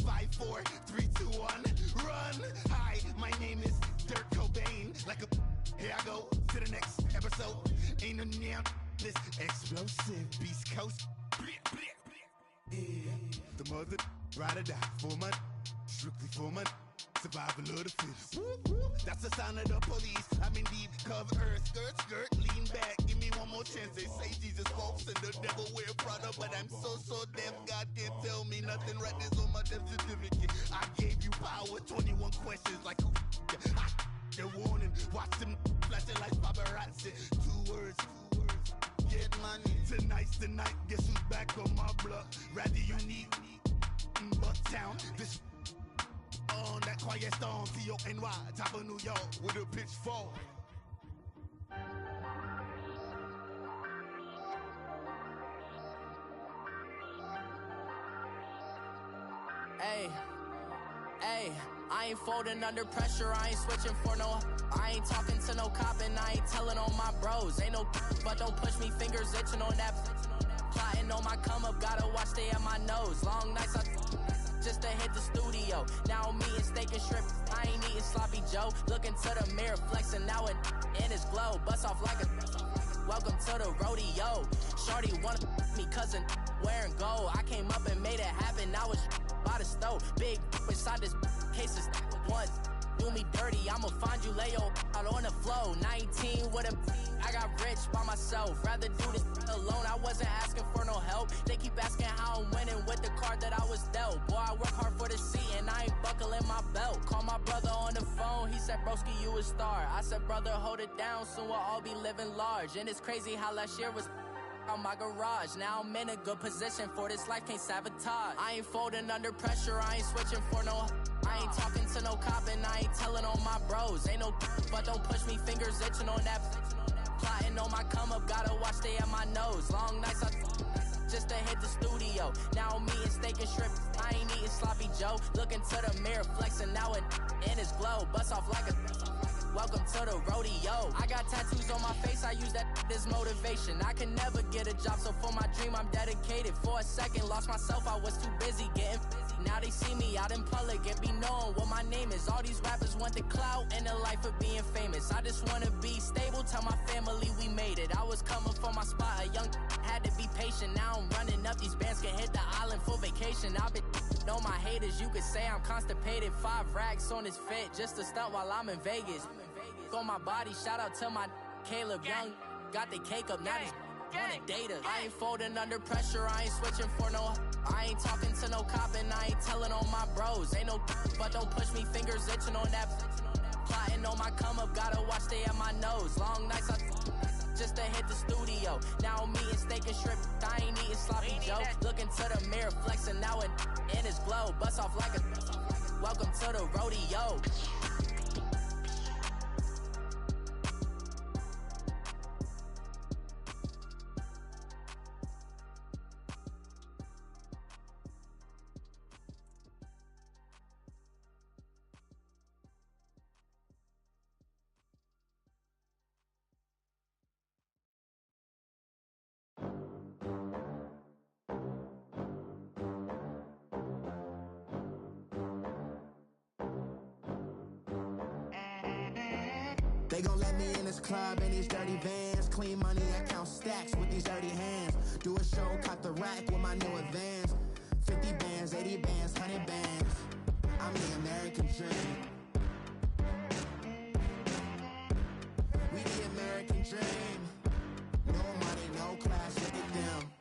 S15: 5, 4, 3, 2, 1, run. Hi, my name is Dirk Cobain. Like a here I go to the next episode. Ain't no damn this explosive Beast Coast. Yeah. The mother ride or die for my strictly for my survival of the fittest. That's the sound of the police. I'm in deep cover earth, skirt, lean back. Give me one more chance. They say Jesus walks and the devil wear Prada, but I'm so deaf. God can't tell me nothing. Right there's on my death certificate. I gave you power. 21 questions like who? They're warning. Watch them flashing like paparazzi. 2 words. Get money. Tonight's the night. Guess who's back on my block? Rather you need Bucktown. This on that quiet storm, T-O-N-Y, top of New York, with a pitchfork.
S12: Hey, I ain't folding under pressure, I ain't switching for no. I ain't talking to no cop and I ain't telling on my bros. Ain't no but don't push me, fingers itching on that. Plotting on my come up, gotta watch stay at my nose. Long nights I just to hit the studio. Now I'm eating steak and shrimp. I ain't eating sloppy Joe. Looking to the mirror, flexing now and in his glow. Bust off like a welcome to the rodeo. Shorty wanna me cousin wearing gold. I came up and made it happen. Now it's by the stove. Big inside this case is once. Do me dirty, I'ma find you lay your out on the floor. 19 with a I got rich by myself. Rather do this alone. I wasn't asking for no help. They keep asking how I'm winning with the card that I was dealt. Boy, I work hard for the seat and I ain't buckling my belt. Call my brother on the phone. He said, broski, you a star. I said, brother, hold it down. Soon we'll all be living large. And it's crazy how last year was on my garage. Now I'm in a good position for this life, can't sabotage. I ain't folding under pressure, I ain't switching for no. I ain't talking to no cop and I ain't telling on my bros. Ain't no but don't push me, fingers itching on that. Plotting on my come up, gotta watch stay at my nose. Long nights I just to hit the studio. Now I'm eating steak and shrimp, I ain't eating sloppy Joe. Looking to the mirror, flexing now it in his glow. Bust off like a welcome to the rodeo. I got tattoos on my face, I use that as motivation. I can never get a job, so for my dream I'm dedicated. For a second, lost myself, I was too busy getting busy. Now they see me out in public and be knowing what my name is. All these rappers want the clout and the life of being famous. I just wanna be stable, tell my family we made it. I was coming for my spot, a young had to be patient. Now I'm running up, these bands can hit the island for vacation. I've been know my haters, you could say I'm constipated. 5 racks on his fit, just to stunt while I'm in Vegas. On my body, shout out to my Caleb Young. Got the cake up, now he's on a data. I ain't folding under pressure, I ain't switching for no. I ain't talking to no cop and I ain't telling on my bros. Ain't no but don't push me, fingers itching on that. Plotting on my come up, gotta watch stay at my nose. Long nights I just to hit the studio. Now I'm eating steak and shrimp, I ain't eating sloppy Joe. Looking to the mirror, flexing now it in his glow. Bust off like a welcome to the rodeo.
S7: They gon' let me in this club in these dirty vans. Clean money, I count stacks with these dirty hands. Do a show, caught the rack with my new advance. 50 bands, 80 bands, 100 bands. I'm the American dream. We the American dream. No money, no class, look at them.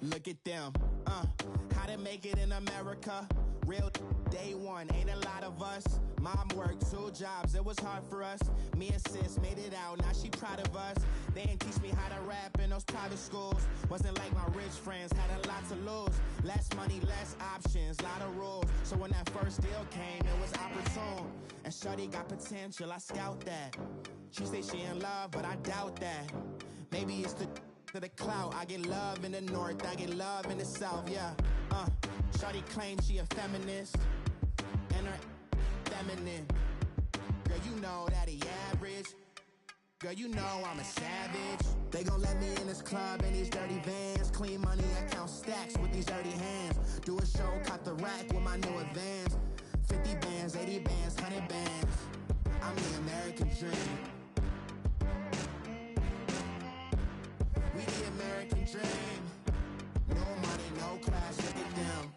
S7: Look at them, how to make it in America. Real day one, ain't a lot of us. Mom worked 2 jobs, it was hard for us. Me and sis made it out, now she proud of us. They ain't teach me how to rap in those private schools. Wasn't like my rich friends, had a lot to lose. Less money, less options, lot of rules. So when that first deal came, it was opportune. And shorty got potential, I scout that. She say she in love, but I doubt that. Maybe it's to the clout. I get love in the north, I get love in the south, yeah. Shorty claims she a feminist, and her feminine. Girl, you know that he average. Girl, you know I'm a savage. They gon' let me in this club in these dirty vans. Clean money, I count stacks with these dirty hands. Do a show, caught the rack with my new advance. 50 bands, 80 bands, 100 bands. I'm the American dream. We the American dream. No money, no class, look at them.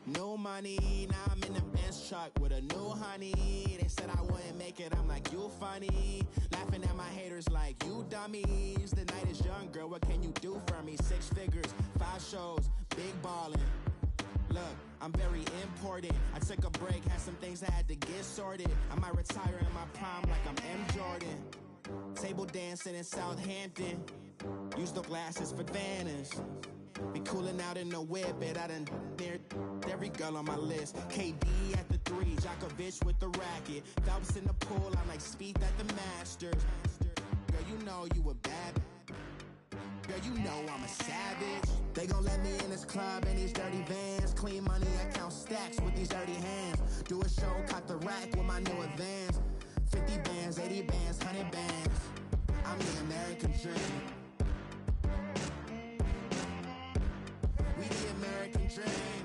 S7: No money, now I'm in the Benz truck with a new honey. They said I wouldn't make it, I'm like, you funny. Laughing at my haters like, you dummies. The night is young, girl, what can you do for me? 6 figures, 5 shows, big ballin'. Look, I'm very important. I took a break, had some things I had to get sorted. I might retire in my prime like I'm M. Jordan. Table dancing in Southampton. Use the glasses for Vannas. Be coolin' out in the whip, it I done near every girl on my list. KD at the 3, Djokovic with the racket. Phelps in the pool, I'm like Speed at the Masters. Girl, you know you a bad. Girl, you know I'm a savage. They gon' let me in this club in these dirty vans. Clean money, I count stacks with these dirty hands. Do a show, caught the rack with my new advance. 50 bands, 80 bands, 100 bands. I'm the American dream. We the American dream.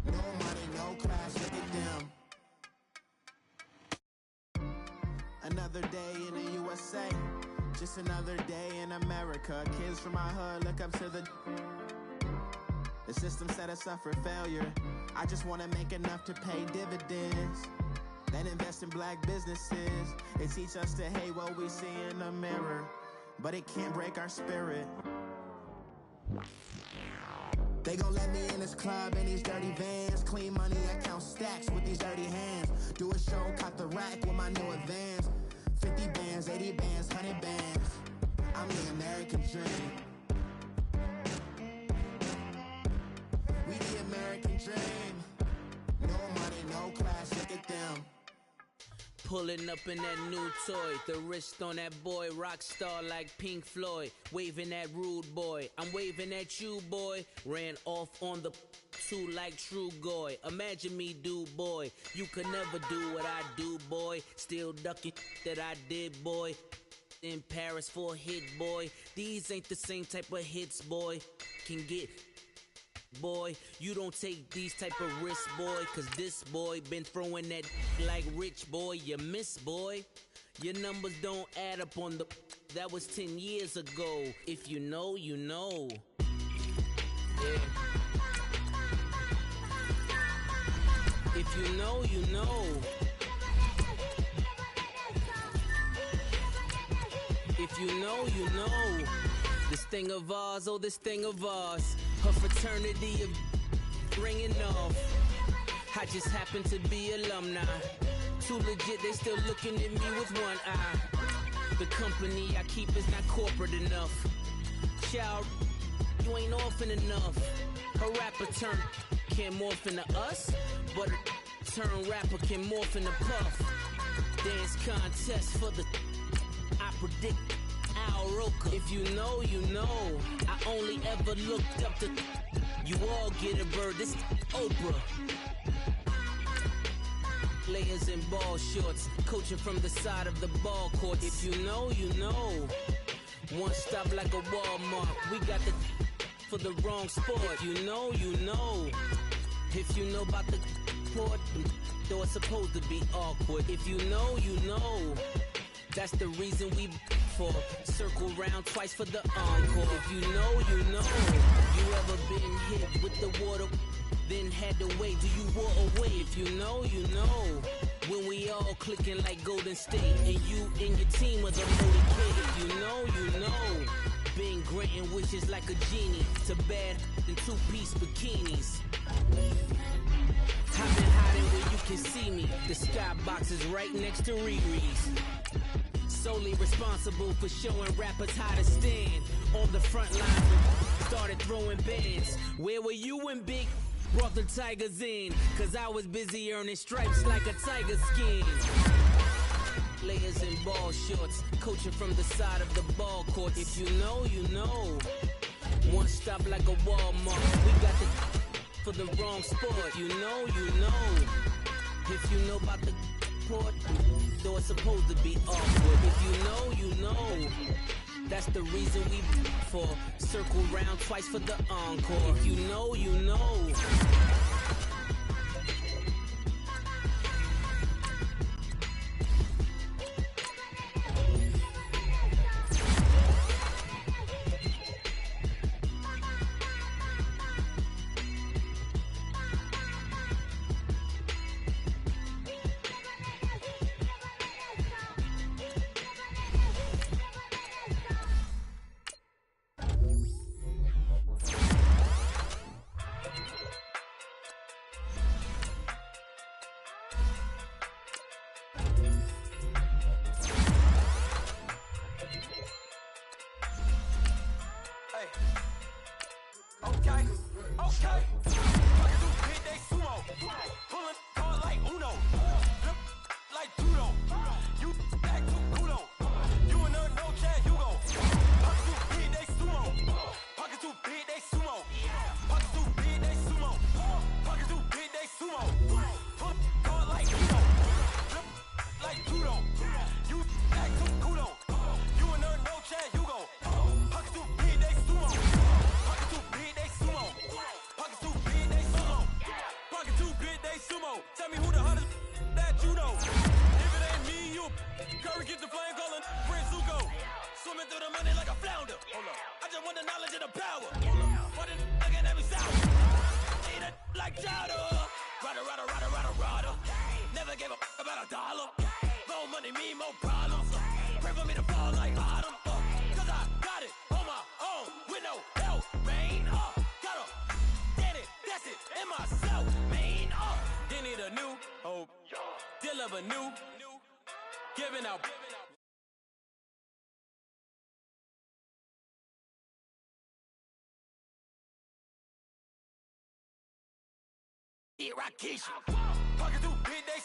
S7: No money, no class, look at them. Another day in the USA. Just another day in America. Kids from my hood look up to the system set us up for failure. I just want to make enough to pay dividends. Then invest in black businesses. They teach us to hate what we see in the mirror, but it can't break our spirit. They gon' let me in this club in these dirty vans. Clean money, I count stacks with these dirty hands. Do a show, caught the rack with my new advance. 50 bands, 80 bands, 100 bands. I'm the American dream. We the American dream. No money, no class, look at them.
S12: Pulling up in that new toy, the wrist on that boy, rock star like Pink Floyd, waving at rude boy, I'm waving at you boy, ran off on the two like True Goy, imagine me do boy, you could never do what I do boy, still ducking that I did boy, in Paris for a hit boy, these ain't the same type of hits boy, can get boy, you don't take these type of risks, boy, cause this boy been throwing that like rich boy, you miss, boy. Your numbers don't add up on the, that was 10 years ago. If you know, you know. Yeah. If you know, you know. If you know, you know. This thing of ours, oh, this thing of ours. Her fraternity of ringing off. I just happen to be alumni. Too legit, they still looking at me with one eye. The company I keep is not corporate enough. Child, you ain't orphan enough. A rapper turn can't morph into us, but a turn rapper can morph into Puff. Dance contest for the, I predict Al Roker. If you know, you know. I only ever looked up to, you all get a bird, this Oprah. Layers in ball shorts, coaching from the side of the ball court. If you know, you know. One stop like a Walmart. We got the for the wrong sport. If you know, you know. If you know about the port, though it's supposed to be awkward. If you know, you know. That's the reason we for circle round twice for the encore. If you know, you know. You ever been hit with the water? Then had to wait, do you walk away? If you know, you know. When we all clicking like Golden State, and you and your team are the motorcade. If you know, you know. Been granting wishes like a genie to bad in two-piece bikinis. I've been hiding where you can see me. The skybox is right next to Riri's. Solely responsible for showing rappers how to stand on the front line. Started throwing bands. Where were you when Big brought the Tigers in? Cause I was busy earning stripes like a tiger skin. Layers in ball shorts, coaching from the side of the ball court. If you know, you know. One stop like a Walmart. We got the for the wrong sport. You know, you know. If you know about the port, though it's supposed to be awkward. If you know, you know. That's the reason we for circle round twice for the encore. If you know, you know.
S16: Okay. Fucking do big day sumo. Pulling card like Uno. Flip like judo. You back to kudo. You in there, no Chad Hugo. Pockets too big, they sumo. Pockets too big, they sumo. Pockets too big, they sumo. Pockets too big, they sumo. Pull card like Uno. Flip like judo. You back to kudo. You in there, no Chad Hugo. Pockets too big, they sumo. Pockets too big, they sumo. Pockets too big, they sumo. Pockets too big, they sumo. Tell me who the hottest that you know. If it ain't me, you Curry get the flame calling Prince Zuko. Swimming through the money like a flounder. I just want the knowledge and the power. Why the looking at me sour? Eat it like chowder. Rada, rada, rada, rada, rada. Never gave a about a dollar. More money mean more problems. Pray for me to fall like autumn. Cause I got it on my own with no help, man. Gotta get it, that's it, in myself, man. They need a new hope, deliver new, giving out. Rakesh. Pockets too big, they